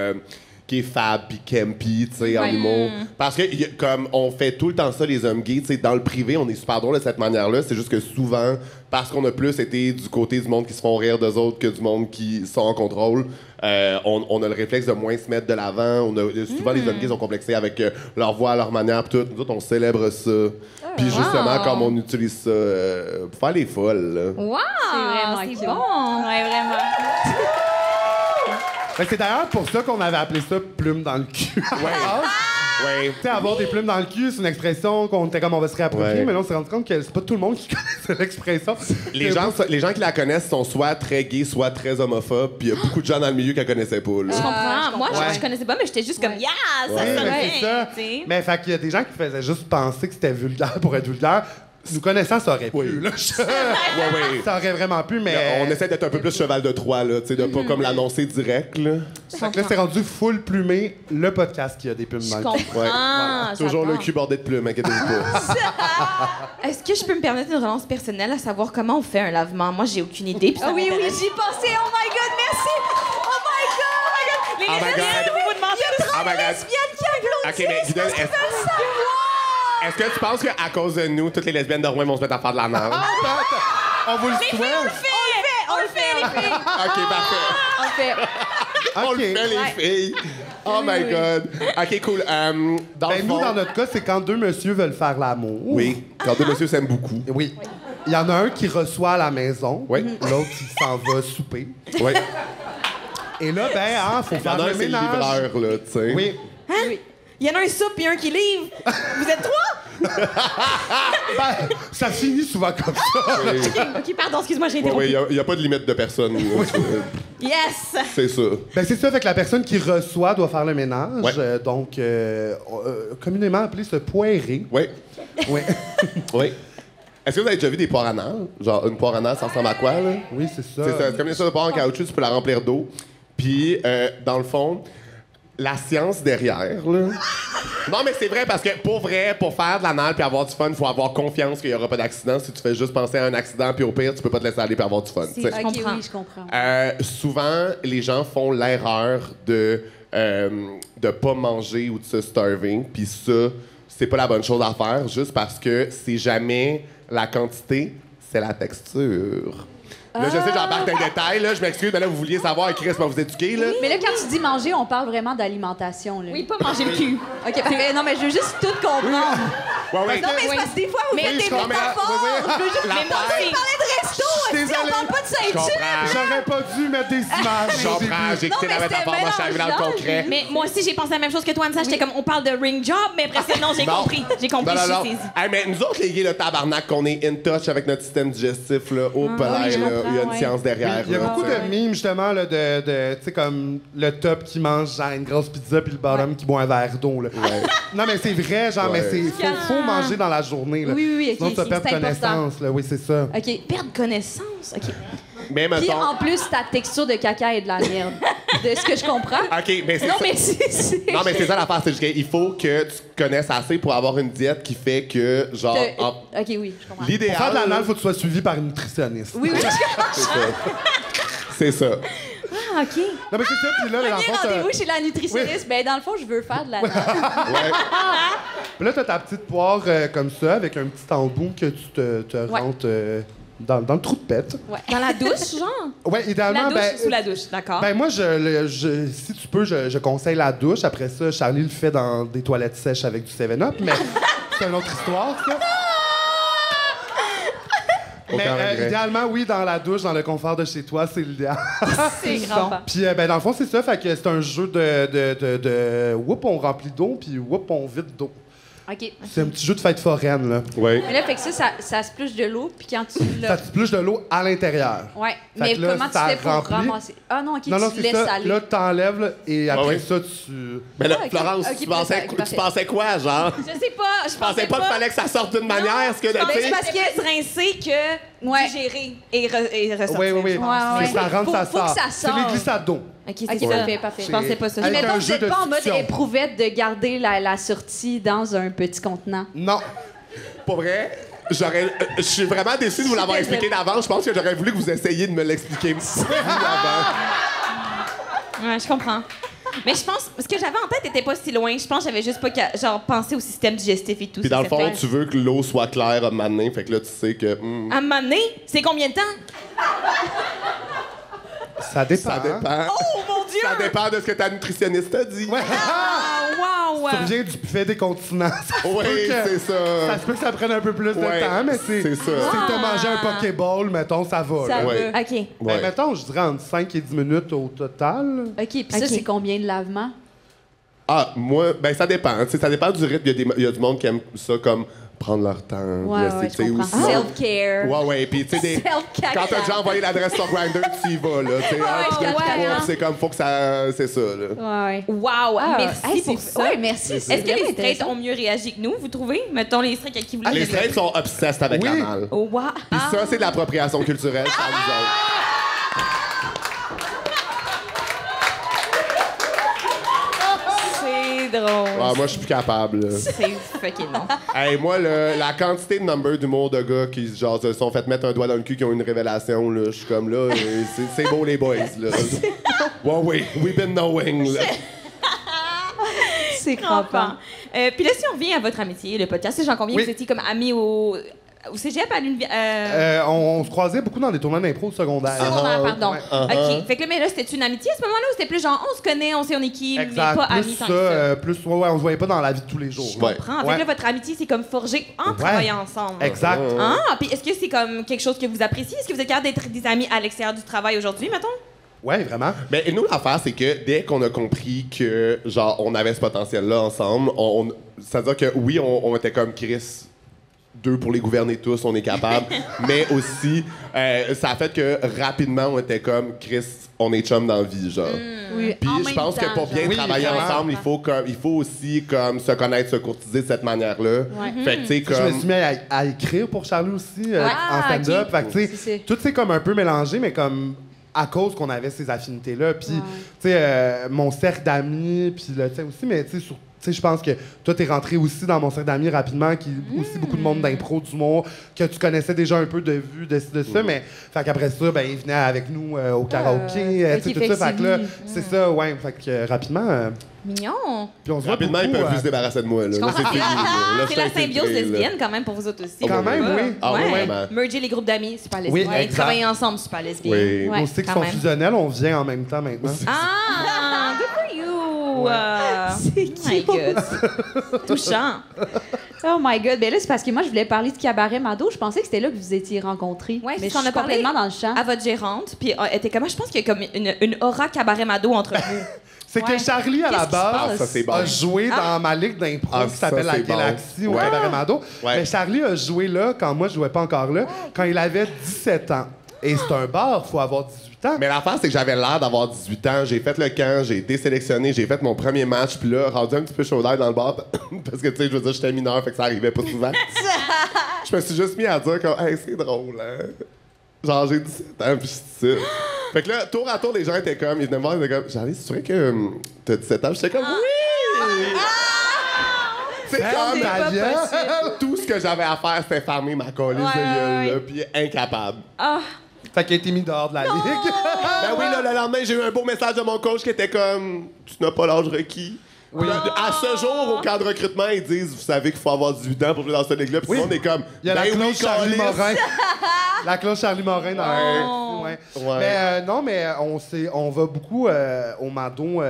qui est fab pis campy, tu sais, en humour. Parce que, comme, on fait tout le temps ça, les hommes gays, tu sais, dans le privé, on est super drôle de cette manière-là. C'est juste que souvent, parce qu'on a plus été du côté du monde qui se font rire d'eux autres que du monde qui sont en contrôle, on a le réflexe de moins se mettre de l'avant. Souvent, les hommes gays sont complexés avec leur voix, leur manière, pis tout. Nous autres, on célèbre ça. Puis justement, comme on utilise ça pour faire les folles, là. Wow! C'est vraiment C'est cute. bon! Ouais, vraiment. Fait que c'est d'ailleurs pour ça qu'on avait appelé ça plume dans le cul. Ouais. Tu sais, avoir des plumes dans le cul, c'est une expression qu'on était comme on va se réapproprier, Ouais. mais là, on s'est rendu compte que c'est pas tout le monde qui connaît l'expression. Les gens qui la connaissent sont soit très gays, soit très homophobes, puis il y a beaucoup de gens dans le milieu qui la connaissaient pas, là. Je comprends. Moi, Ouais. je connaissais pas, mais j'étais juste comme, yeah, ça Oui, sonne mais bien, c'est ça. tu sais. Mais fait qu'il y a des gens qui faisaient juste penser que c'était vulgaire pour être vulgaire. Nous connaissant, ça aurait pu. Oui. Là. Ouais. Ça aurait vraiment pu, mais... On essaie d'être un peu plus cheval de Troie, là, tu sais, de pas comme l'annoncer direct, là. Fait que là, c'est rendu full plumé, le podcast qui a des plumes Je dans le comprends. Ouais. Toujours le cul bordé de plumes, inquiétez-vous pas. Est-ce que je peux me permettre une relance personnelle à savoir comment on fait un lavement? Moi, j'ai aucune idée. Puis ça Ah oui, m'intéresse. j'y pensais. Oh my God, merci. Oh my God. Les Oh my lesbiennes, God. vous vous demandez. Oh my God. Lesbienne qui applaudit. OK, mais Guylaine, est-ce que tu penses qu'à cause de nous, toutes les lesbiennes de Rouen vont se mettre à faire de la merde? On vous le souhaite. On le fait, les filles. OK, parfait. On le fait. On le fait, les filles. Oh my God. OK, cool. Dans le Ben, nous, fond... dans notre cas, c'est quand deux messieurs veulent faire l'amour. Oui, quand deux messieurs s'aiment beaucoup. Oui. Il y en a un qui reçoit à la maison. Oui. L'autre, il s'en va souper. Oui. Et là, ben, faut Il y en faire a un, le c'est le ménage. livreur, là, tu sais. Oui. Il y en a un soupe et un qui livre. Vous êtes trois? Ben, ça finit souvent comme ça. OK, pardon, excuse-moi, j'ai Oui, interrompu. il n'y a pas de limite de personne. là. Yes! C'est ça. Ben, c'est ça, fait que la personne qui reçoit doit faire le ménage. Ouais. Donc, communément appelé se poirer. Oui. Oui. Oui. Est-ce que vous avez déjà vu des poires anales? Genre, une poire anale, ça ressemble à quoi, là? Oui, c'est ça. C'est ça. C'est comme une sorte de poire en caoutchouc, tu peux la remplir d'eau. Puis, dans le fond, la science derrière, là... Non, mais c'est vrai, parce que pour vrai, pour faire de l'anal puis avoir du fun, il faut avoir confiance qu'il n'y aura pas d'accident. Si tu fais juste penser à un accident, puis au pire, tu peux pas te laisser aller puis avoir du fun. tu sais. Je OK, comprends. oui, je comprends. Souvent, les gens font l'erreur de pas manger ou de se starving. Puis ça, c'est pas la bonne chose à faire, juste parce que c'est jamais la quantité, c'est la texture. Là, je sais, j'embarque dans les détails, là, je m'excuse, mais là, vous vouliez savoir, Chris va vous éduquer, là. Mais là, quand tu dis manger, on parle vraiment d'alimentation. Là. Oui, pas manger le cul. OK, parfait. Non, mais je veux juste tout comprendre. Ouais, ouais. Non, mais c'est parce que des fois, vous Mais faites je des comprends. métaphores. Oui. Je veux juste... La Mais moi, paille. on parlait de resto. Désolé. On parle pas de Je ceinture. comprends. J'aurais pas dû mettre des images. Je comprends, j'ai quitté Non, la mais métaphore, moi, je suis arrivé dans le c'était concret. Mais moi aussi, j'ai pensé la même chose que toi, Anne. J'étais comme, on parle de ring job, mais après, non, j'ai Non. compris. J'ai compris, Non, je non, suis non. saisie. Hey, mais nous autres, les gays, le tabarnak, qu'on est in touch avec notre système digestif, là, au palais, je là, comprends, il y a une ouais. science derrière. Il y a là, beaucoup tu sais. de mimes, justement, là, de tu sais, comme le top qui mange genre une grosse pizza puis le bottom qui boit un verre d'eau. Là. Non, mais c'est vrai, genre, Ouais. mais faut manger dans la journée. Là. Oui, ok, Sinon, tu vas perdre c'est important. connaissance. Là. Oui, c'est ça. OK. Perdre connaissance. OK. Mais Puis mettons... en plus, ta texture de caca est de la merde. De ce que je comprends. OK, mais c'est Non, ça. mais c'est... Non, mais c'est ça l'affaire, c'est juste qu'il faut que tu connaisses assez pour avoir une diète qui fait que, genre, OK, oui, je comprends. l'idéal... Pour faire de l'anal, il faut que tu sois suivi par une nutritionniste. Oui, oui. C'est ça. C'est ça. Ah, OK. Non, mais c'est ça, puis là, dans le Premier fond, rendez-vous chez la nutritionniste. Ben, dans le fond, je veux faire de la Ouais. puis là, t'as ta petite poire comme ça, avec un petit embout que tu te Ouais. rentres dans le trou de pète. Dans la douche, genre? Ouais, idéalement, La douche, ben, sous la douche, d'accord. ben moi, si tu peux, je conseille la douche. Après ça, Charlie le fait dans des toilettes sèches avec du 7-Up, mais c'est une autre histoire, ça. Mais Aucun regret. idéalement, oui, dans la douche, dans le confort de chez toi, c'est l'idéal. C'est bon. Puis, ben, dans le fond, c'est ça. Fait que c'est un jeu de whoop, on remplit d'eau, puis whoop, on vide d'eau. OK. C'est un petit jeu de fête foraine, là. Oui. Mais là, fait que ça se pluche de l'eau, puis quand tu Ça te pluche de l'eau à l'intérieur. Ouais. Fait Mais que là, comment tu ça fais pour remplit. ramasser? Ah non, OK, Non, tu c'est laisses ça. aller. Là, t'enlèves, là, et après ouais. ça, tu... Mais là, Ah, ok. Florence, Ok, tu parfait, pensais quoi, genre? Je sais pas. Je Tu pensais pas qu'il fallait que ça sorte d'une manière, ce que Je pensais tu sais? parce que rincer que Ouais. digérer et ressortir. Oui, oui, oui. je pense. Ouais, C'est ça rentre, ça Faut que sort. ça C'est sorte. les glissades d'eau. OK, c'est OK, ça. parfait, parfait. Je pensais pas ça. Avec Mettons un que jeu vous de n'êtes pas en mode fiction. éprouvette de garder la sortie dans un petit contenant. Non. Pour vrai, je suis vraiment déçu de vous l'avoir expliqué d'avance. Je pense que j'aurais voulu que vous essayiez de me l'expliquer avant. Ouais, je comprends. Mais je pense, ce que j'avais en tête était pas si loin. Je pense que j'avais juste pas genre pensé au système digestif et tout. Puis ça, dans le ça fond, fait- tu veux que l'eau soit claire à un moment donné, fait que là, tu sais que... À un moment donné, c'est combien de temps? Ça dépend. ça dépend. Oh mon Dieu! Ça dépend de ce que ta nutritionniste t'a dit. Ouais. Ah, wow! Tu reviens du buffet des continents. Ça se Oui, peut que- c'est ça. Ça se peut que ça prenne un peu plus de Ouais, temps, mais c'est... c'est ça. Si t'as mangé un Pokéball, mettons, ça va. Ça là. Ouais. va. OK. Ben, Ouais. mettons, je dirais entre 5 et 10 minutes au total. OK, puis ça, OK. c'est combien de lavements? Ah, moi, ben ça dépend. Tu sais, ça dépend du rythme. Il y a du monde qui aime ça comme prendre leur temps. Ouais, puis ouais, tu sais, je ou comprends. sinon- Self-care. Ouais, ouais. Puis, tu sais, Self-caca. quand t'as déjà envoyé l'adresse sur Grindr, tu y vas, là. Tu sais, un, deux, ouais, trois, ouais. puis c'est comme, faut que ça. C'est ça, là. Ouais. Wow! Ah, Merci hey, pour c'est- ça. ouais, merci. Est-ce que les straights ont mieux réagi que nous, vous trouvez? Mettons les straights à qui vous Les straights sont obsessed avec Oui. l'anal. Oh, wow! Puis ça, c'est de l'appropriation culturelle par nous autres. C'est drôle. Ouais, moi, je suis plus capable. là. C'est fucking non. Hey, moi, la quantité de number d'humour de gars qui genre, se sont fait mettre un doigt dans le cul, qui ont une révélation, là, je suis comme là, c'est beau les boys. Là. Ouais, oui, we've been knowing. Là. C'est Crampant. crampant. Puis là, si on revient à votre amitié, le podcast, j'en conviens, Oui. vous étiez comme amis au cégep, à l'université. On se croisait beaucoup dans des tournois d'impro au secondaire. Secondaire, pardon. Ouais. OK. Fait que là, mais là, c'était une amitié à ce moment-là ou c'était plus genre, on se connaît, on sait on est qui, mais Exact. pas Plus amis tant ça, que ça? plus, ouais, on se voyait pas dans la vie de tous les jours. Je comprends. Fait Ouais. que là, votre amitié, c'est comme forgé en travaillant ensemble. Exact. Ah, puis est-ce que c'est comme quelque chose que vous appréciez? Est-ce que vous êtes capable d'être des amis à l'extérieur du travail aujourd'hui, mettons? Ouais, vraiment. Mais nous, l'affaire, c'est que dès qu'on a compris que, genre, on avait ce potentiel-là ensemble, c'est-à-dire que oui, on était comme Chris. 2 pour les gouverner tous, on est capable. Mais aussi, ça a fait que rapidement, on était comme Chris, on est chum dans la vie, genre. Oui, Puis en je même pense que temps, pour bien genre. Oui, travailler vraiment. ensemble, il faut aussi comme se connaître, se courtiser de cette manière-là. Fait que tu sais Je me comme suis mis à écrire pour Charlie aussi, en Ah, stand-up. ok. Fait que, tu sais, C'est ça. tout s'est comme un peu mélangé, mais comme à cause qu'on avait ces affinités-là. Puis, tu sais, mon cercle d'amis, puis le tien aussi, mais tu sais, tu sais, je pense que toi, t'es rentré aussi dans mon cercle d'amis rapidement, qui aussi beaucoup de monde d'impro, d'humour, que tu connaissais déjà un peu de vue de ça, mais fait qu'après ça, ben, il venait avec nous au karaoké, ok, tu sais, tout fait ça. que Fait que là, c'est c'est ça, ouais. Fait que rapidement, Mignon. puis on se voit rapidement, ils beaucoup, peuvent plus se débarrasser de moi. Là, Je Là, comprends. c'est fini. là. Là, C'est je la suis symbiose infiltré, là. lesbienne quand même pour vous autres aussi. Quand même, oui. Ah oui, Ouais. vraiment. Merger les groupes d'amis, super lesbien. Oui, exact. Travailler ensemble, super lesbien. Oui. Ouais, aussi qui quand sont même. fusionnels, on vient en même temps maintenant. Ah, good for you. C'est My cute. God. Touchant. Oh my God. Ben là, c'est parce que moi, je voulais parler de Cabaret Mado. Je pensais que c'était là que vous vous étiez rencontrés. Ouais, mais parce qu'on je suis a parlé complètement dans le champ. À votre gérante, puis elle était comment? Je pense qu'il y a comme une aura cabaret mado entre vous. C'est Ouais. que Charlie, à la Qu'est-ce qui se base, passe? Ça, c'est bon. a joué dans ma ligue d'impro Ah, qui s'appelle ça, La c'est bon. Galaxie au Ouais. Cabaret Mado. Ouais. Mais Charlie a joué là quand moi, je jouais pas encore là, quand il avait 17 ans. Et c'est un bar, faut avoir 18 ans. Mais l'affaire, c'est que j'avais l'air d'avoir 18 ans. J'ai fait le camp, j'ai été sélectionné, j'ai fait mon premier match, puis là, rendu un petit peu chaud d'air dans le bar, parce que, tu sais, je veux dire, j'étais mineur, fait que ça arrivait pas souvent. Je me suis juste mis à dire que, hey, c'est drôle, hein. Genre, j'ai 17 ans, puis je suis ça. Fait que là, tour à tour, les gens étaient comme, ils venaient me voir, ils étaient comme, Charlie, c'est vrai que t'as 17 ans? J'étais comme, oui! C'est comme, ta gueule. tout ce que j'avais à faire, c'était fermer ma colise de gueule, là, puis incapable. Fait qu'il a été mis dehors de la ligue. Ben oui, là, le lendemain, j'ai eu un beau message de mon coach qui était comme tu n'as pas l'âge requis. À ce jour, au camp de recrutement, ils disent vous savez qu'il faut avoir 18 ans pour jouer dans cette ligue-là. Puis Oui. tout le monde est comme Il y a la ben clause oui, Charlie câlisse. Morin. La clause Charlie Morin dans la ouais. Ouais. Mais non, mais on va beaucoup au Mado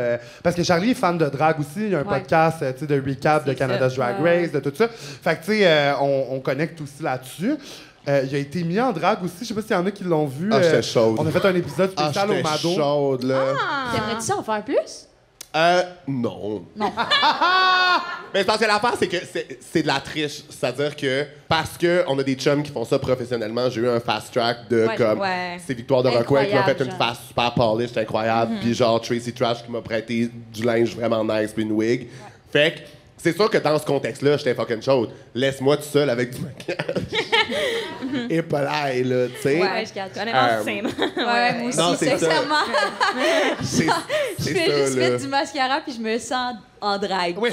parce que Charlie est fan de drag aussi. Il y a un Ouais. podcast tu sais, de recap de C'est Canada's ça. Drag Race, de tout ça. Fait que, tu sais, on connecte aussi là-dessus. Il a été mis en drag aussi. Je sais pas s'il y en a qui l'ont vu. Ah, j'étais chaude. On a fait un épisode Ah, spécial au j'étais Mado. chaude, là. T'aimerais-tu ça en faire plus? Non. Non. Mais parce que l'affaire, c'est que c'est de la triche. C'est-à-dire que parce qu'on a des chums qui font ça professionnellement, j'ai eu un fast track de Ouais, comme. ouais. C'est Victoire de Rockwell qui m'a fait Incroyable, une genre. face super polished, incroyable. Puis genre Tracy Trash qui m'a prêté du linge vraiment nice puis une wig. Fait que c'est sûr que dans ce contexte-là, j'étais fucking chaude. Laisse-moi tout seul avec du maquillage. Et pas là, là, tu sais. Ouais, je garde. Honnêtement, c'est Ouais, moi aussi, Non, c'est ça. sincèrement. C'est Je c'est fais ça, juste là. mettre du mascara puis je me sens en drague. Oui.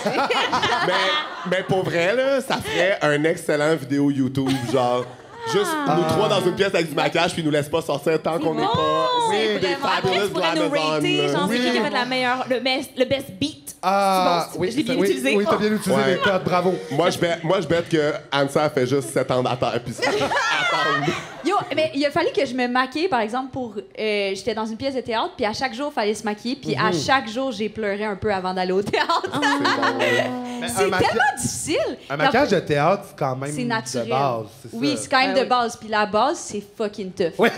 mais pour vrai, là, ça ferait un excellent vidéo YouTube, genre. Juste nous trois dans une pièce avec du maquillage puis ils nous laisse pas sortir tant qu'on n'est pas Oui, des fabulous Après, tu pourrais nous glamazons, rater, là. genre, c'est qui a Oui. fait la meilleure, le best beat. Ah, C'est bon, oui, je l'ai bien oui, utilisé. Oui, t'as bien utilisé Ouais. les codes, bravo. Moi, je bête que Ansa fait juste 7 ans d'attente puis ça. Attendre. Yo, mais il a fallu que je me maquille, par exemple, pour... j'étais dans une pièce de théâtre, puis à chaque jour, il fallait se maquiller, puis à chaque jour, j'ai pleuré un peu avant d'aller au théâtre. C'est bon, là. Mais C'est tellement difficile. Un maquillage de théâtre, c'est quand même C'est naturel. de base. C'est Oui, ça. c'est quand même Ah de oui. base. Puis la base, c'est fucking tough. Oui.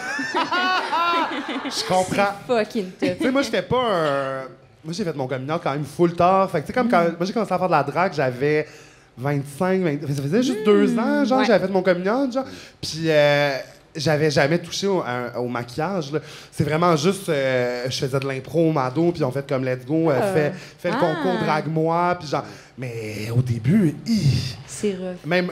Je comprends. Fucking tough. Tu sais, moi, j'étais pas un. Moi, j'ai fait mon coming out quand même full tard. Fait que, tu sais, comme quand. Moi, j'ai commencé à faire de la drague, j'avais ça faisait juste 2 ans, genre, ouais. j'avais fait mon coming out, genre. Puis j'avais jamais touché au maquillage, là. C'est vraiment juste, je faisais de l'impro au Mado, puis on fait comme let's go, fais le concours, drague-moi, puis genre. Mais au début, C'est rough. même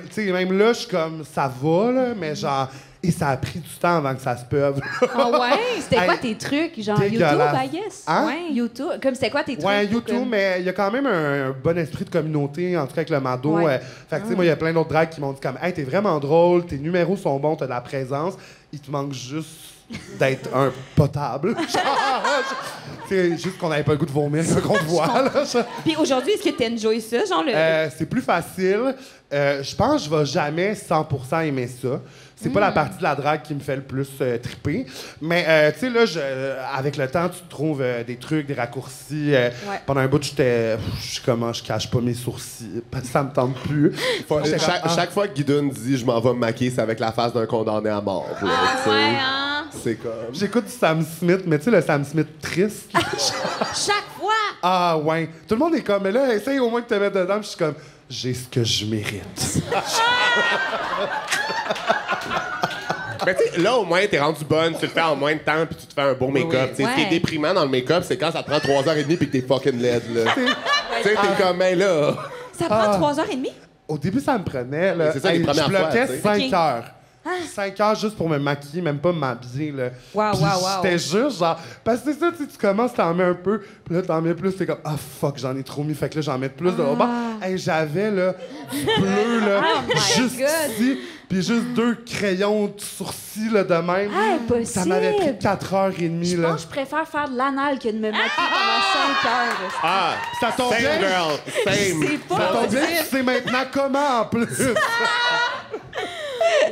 là, je suis comme, ça va, là, mais genre, et ça a pris du temps avant que ça se peuve. Ah ouais? C'était quoi Hey, tes trucs? Genre dégueulasse. YouTube, I guess? Hein? Ouais, YouTube. Comme c'était quoi tes trucs? Ouais, pour YouTube, comme- mais il y a quand même un bon esprit de communauté, en tout cas avec le Mado. Ouais. Fait que, tu sais, moi, il y a plein d'autres drags qui m'ont dit comme, hey, t'es vraiment drôle, tes numéros sont bons, t'as de la présence, il te manque juste d'être un potable. C'est juste qu'on n'avait pas le goût de vomir quand on te voit, là. Puis aujourd'hui, est-ce que tu enjoy ça? Genre le. C'est plus facile. Je pense que je vais jamais 100% aimer ça. C'est pas la partie de la drague qui me fait le plus triper. Mais, tu sais, là, avec le temps, tu trouves des trucs, des raccourcis. Pendant un bout, je cache pas mes sourcils. Parce que ça me tente plus. Chaque fois que Guidoune dit « je m'en vais me maquiller », c'est avec la face d'un condamné à mort. là, tu sais. Ouais, hein? C'est comme... J'écoute du Sam Smith, mais tu sais, le Sam Smith triste. Chaque fois! Ah, ouais. Tout le monde est comme, mais là, essaye au moins de te mettre dedans. Puis je suis comme, j'ai ce que je mérite. Mais tu sais, là, au moins, t'es rendu bonne, tu le fais en moins de temps, puis tu te fais un bon make-up. Tu sais, Ce qui est Ouais. déprimant dans le make-up, c'est quand ça te prend 3h30 puis que t'es fucking laide, là. Tu sais, t'es comme, mais là... Ça prend 3h30? Au début, ça me prenait. Là, C'est ça, les premières je bloquais fois, tu sais. 5 Ok. heures. 5 heures juste pour me maquiller, même pas m'habiller. Là. Wow, Puis wow, wow. J'étais juste genre. Parce que c'est ça, tu commences, t'en mets un peu, puis là, t'en mets plus, t'es comme, ah fuck, j'en ai trop mis, fait que là, j'en mets plus de l'autre bord. Hey, j'avais, là, du bleu, là, Oh my juste God. ici, puis juste 2 crayons de sourcils, là, de même. Impossible. Ça m'avait pris 4h30, Je là. pense que je préfère faire de l'anal que de me maquiller pendant 5 heures. Ah, Ça tombe same bien. girl, same. C'est Ça pas tombe bien, tu sais maintenant comment, en plus.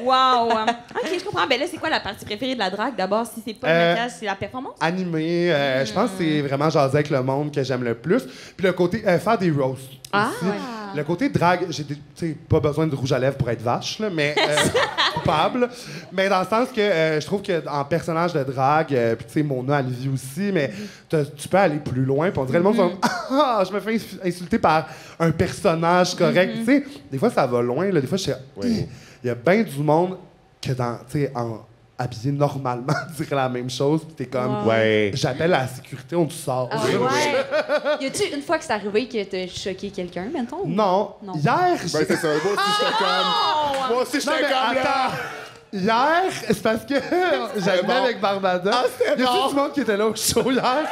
Wow! OK, je comprends. Ben là, c'est quoi la partie préférée de la drague? D'abord, si c'est pas le maquillage, c'est la performance? Animé, je pense que c'est vraiment jaser avec le monde que j'aime le plus. Puis le côté, faire des roasts aussi. Le côté drague, j'ai tu sais, pas besoin de rouge à lèvres pour être vache, là, mais coupable. Mais dans le sens que je trouve qu'en personnage de drague, puis tu sais, Mona, elle vit aussi, mais tu peux aller plus loin. Puis on dirait le monde, sont, ah, je me fais insulter par un personnage correct. Tu sais, des fois, ça va loin. Là, des fois, je sais, il y a bien du monde que habillé normalement dirait la même chose, puis t'es comme, Ouais. j'appelle à la sécurité, on te sort. Ah ouais. Y a-tu une fois que c'est arrivé que t'as choqué quelqu'un, mettons? Non. Non. Hier, Ben, c'est ça. Moi aussi, j'étais comme... Moi aussi, Non, j'étais mais comme, là... attends. Hier, c'est parce que j'avais bon. avec Barbada. Ah, c'était y a bon. tout le monde qui était là au show hier?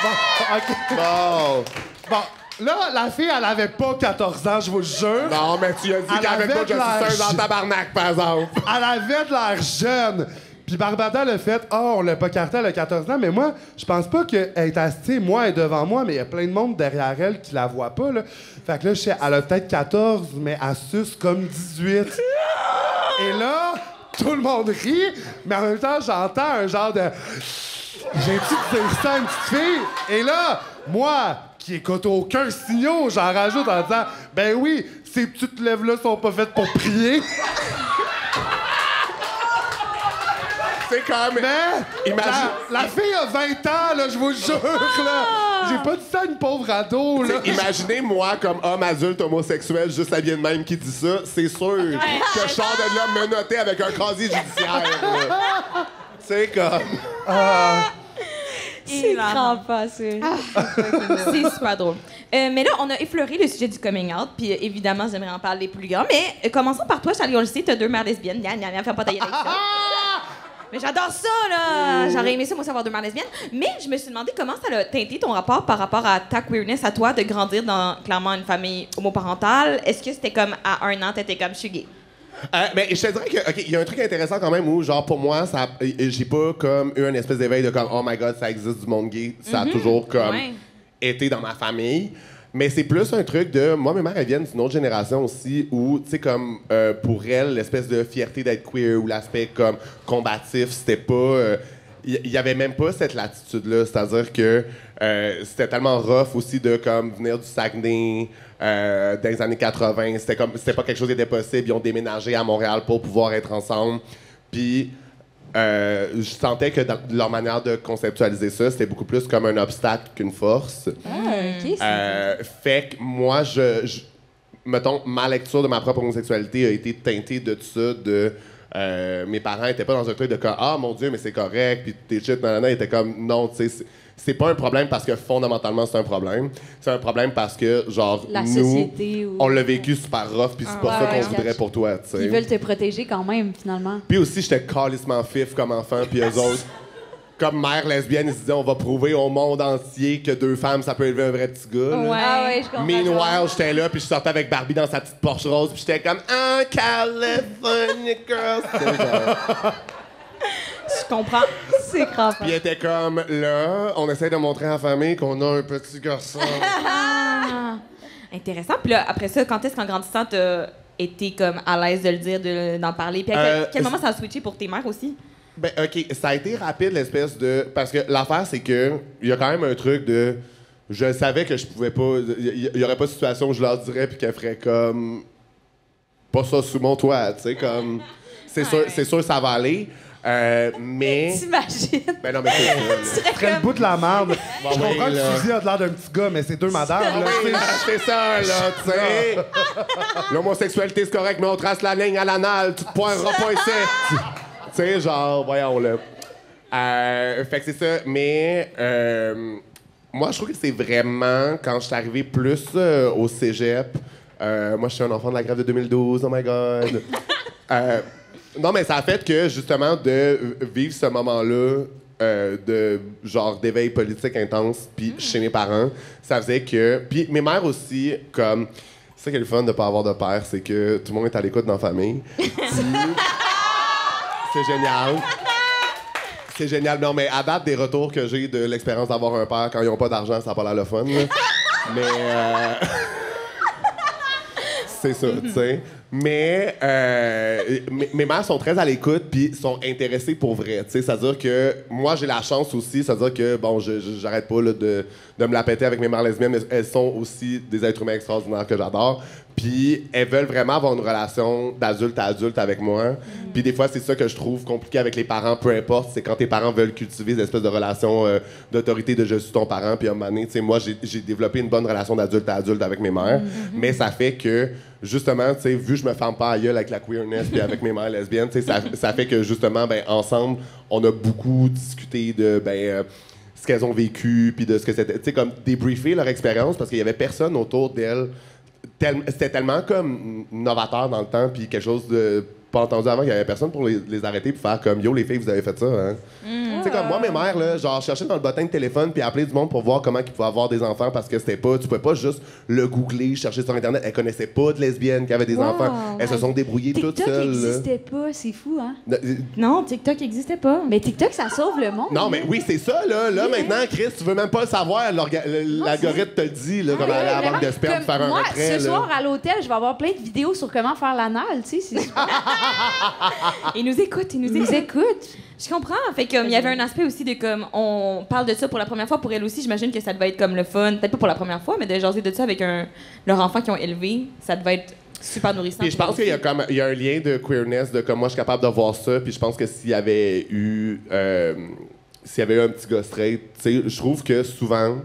Bon, OK. Bon. Bon, là, la fille, elle avait pas 14 ans, je vous le jure. Non, mais tu as dit Elle qu'elle avait avait pas de l'air de dans tabarnak, par exemple. Elle avait de l'air jeune. Puis Barbada l'a fait, on l'a pas carté, elle a 14 ans, mais moi, je pense pas qu'elle est assise, moi, elle est devant moi, mais il y a plein de monde derrière elle qui la voit pas, là. Fait que là, je sais, elle a peut-être 14, mais elle suce comme 18. Et là, tout le monde rit, mais en même temps, j'entends un genre de... J'ai-tu dit ça à une petite fille? Et là, moi, qui écoute aucun signal, j'en rajoute en disant, ben oui, ces petites lèvres-là sont pas faites pour prier. C'est comme... Mais Imagine- la fille a 20 ans, là, je vous jure, là. J'ai pas dit ça à une pauvre ado, là. Imaginez moi comme homme adulte homosexuel juste habillé de même qui dit ça, c'est sûr que je sors de là menotté avec un casier judiciaire. là. C'est comme... C'est crampant, ça. C'est super drôle. Mais là, on a effleuré le sujet du coming out, puis évidemment, j'aimerais en parler plus grand. Mais commençons par toi, Charlie, on le sait, t'as 2 mères lesbiennes. Gna, gna, gna, fais pas tailler avec ça. Mais j'adore ça, là! J'aurais aimé ça, moi, savoir 2 mères lesbiennes. Mais je me suis demandé comment ça a teinté ton rapport par rapport à ta queerness à toi de grandir dans, clairement, une famille homoparentale. Est-ce que c'était comme, à 1 an, t'étais comme, je suis gay? Mais je te dirais que, OK, il y a un truc intéressant quand même où, genre, pour moi, j'ai pas comme eu un espèce d'éveil de comme, oh my god, ça existe du monde gay. Ça a toujours comme Ouais. été dans ma famille. Mais c'est plus un truc de. Moi, mes mères, elles viennent d'une autre génération aussi où, tu sais, comme pour elles, l'espèce de fierté d'être queer ou l'aspect comme combatif, c'était pas. Il y avait même pas cette latitude-là. C'est-à-dire que c'était tellement rough aussi de comme venir du Saguenay dans les années 80. C'était pas quelque chose qui était possible. Ils ont déménagé à Montréal pour pouvoir être ensemble. Puis je sentais que dans leur manière de conceptualiser ça, c'était beaucoup plus comme un obstacle qu'une force. Ah, OK. Fait que moi, mettons, ma lecture de ma propre homosexualité a été teintée de tout ça, de... mes parents étaient pas dans un truc de comme ah mon Dieu mais c'est correct puis tes shit nanana, ils étaient comme non tu sais c'est pas un problème parce que fondamentalement c'est un problème, c'est un problème parce que genre La nous société ou... on l'a vécu super rough puis c'est pas ça qu'on voudrait pour toi tu sais. Ils veulent te protéger quand même finalement. Puis aussi j'étais calissement fif comme enfant puis eux autres comme mère lesbienne ils se disaient on va prouver au monde entier que 2 femmes ça peut élever un vrai petit gars là. Ouais. Ah ouais, je comprends. Meanwhile, j'étais là, puis je sortais avec Barbie dans sa petite Porsche rose, puis j'étais comme « Ah, California girl! » C'était genre... Je comprends. C'est crampant. Puis il était comme « Là, on essaie de montrer à la famille qu'on a un petit garçon. Ah! Intéressant. Puis là, après ça, quand est-ce qu'en grandissant, t'as été comme à l'aise de le dire, d'en parler? Puis à quel moment ça a switché pour tes mères aussi? » Ben, OK, ça a été rapide, l'espèce de... Parce que l'affaire, c'est que il y a quand même un truc de... Je savais que je pouvais pas... Il y aurait pas de situation où je leur dirais puis qu'elles feraient comme... Pas ça sous mon toit, tu sais, comme... C'est sûr, ça va aller. Mais... T'imagines? Ben non, mais c'est ça, là. Tu serais le bout de la merde. Je oui, comprends que là. Suzy a de l'air d'un petit gars, mais c'est 2 madames, là. Oui, c'est ça, là, tu sais. L'homosexualité, c'est correct, mais on trace la ligne à l'anal. Tu te poireras pas ici. Tu sais, genre, voyons-le. Fait que c'est ça. Mais moi, je trouve que c'est vraiment quand je suis arrivé plus au cégep. Moi, je suis un enfant de la grève de 2012. Oh my God. Non, mais ça a fait que, justement, de vivre ce moment-là de genre d'éveil politique intense, puis chez mes parents, ça faisait que... Puis mes mères aussi, comme... C'est ça qui est le fun de pas avoir de père, c'est que tout le monde est à l'écoute dans la famille. C'est génial. C'est génial. Non, mais à date, des retours que j'ai de l'expérience d'avoir un père quand ils n'ont pas d'argent, ça n'a pas l'air le fun. Là. Mais... c'est ça, tu sais. Mais mes mères sont très à l'écoute puis sont intéressées pour vrai, tu sais. C'est-à-dire que moi, j'ai la chance aussi, c'est-à-dire que, bon, j'arrête pas là, de me la péter avec mes mères lesbiennes, mais elles sont aussi des êtres humains extraordinaires que j'adore. Puis elles veulent vraiment avoir une relation d'adulte à adulte avec moi. Puis des fois, c'est ça que je trouve compliqué avec les parents, peu importe. C'est quand tes parents veulent cultiver des espèces de relations d'autorité de « je suis ton parent ». Puis à un moment donné, tu sais, moi, j'ai développé une bonne relation d'adulte à adulte avec mes mères. Mais ça fait que, justement, tu sais, vu que je me ferme pas à gueule avec la queerness puis avec mes mères lesbiennes, tu sais, ça fait que, justement, ben ensemble, on a beaucoup discuté de, ce qu'elles ont vécu puis de ce que c'était. Tu sais, comme débriefer leur expérience parce qu'il y avait personne autour d'elles. C'était tellement comme novateur dans le temps, puis quelque chose de pas entendu avant, qu'il y avait personne pour les arrêter puis faire comme « Yo, les filles, vous avez fait ça, hein? » Tu sais, comme moi, mes mères, là, genre, cherchaient dans le bottin de téléphone puis appeler du monde pour voir comment ils pouvaient avoir des enfants parce que c'était pas... Tu pouvais pas juste le googler, chercher sur Internet. Elles connaissaient pas de lesbiennes qui avaient des enfants. Elles se sont débrouillées toutes seules. TikTok n'existait pas, c'est fou, hein? Non, TikTok n'existait pas. Mais TikTok, ça sauve le monde. Non, mais oui, c'est ça, là. Là, maintenant, Chris, tu veux même pas le savoir. L'algorithme te le dit, là, comme aller à la banque de sperme, Comme faire un moi, retrait. ce soir, à l'hôtel, je vais avoir plein de vidéos sur comment faire l'anal, tu sais. Ils nous écoutent, ils nous écoutent. Je comprends. Fait comme il y avait un aspect aussi de comme on parle de ça pour la première fois pour elle aussi. J'imagine que ça devait être comme le fun, peut-être pas pour la première fois, mais de jaser de ça avec leur enfant qu'ils ont élevé, ça devait être super nourrissant. Puis je pense qu'il y a un lien de queerness, de comme moi je suis capable de voir ça. Puis je pense que s'il y avait eu un petit gars straight, tu sais, je trouve que souvent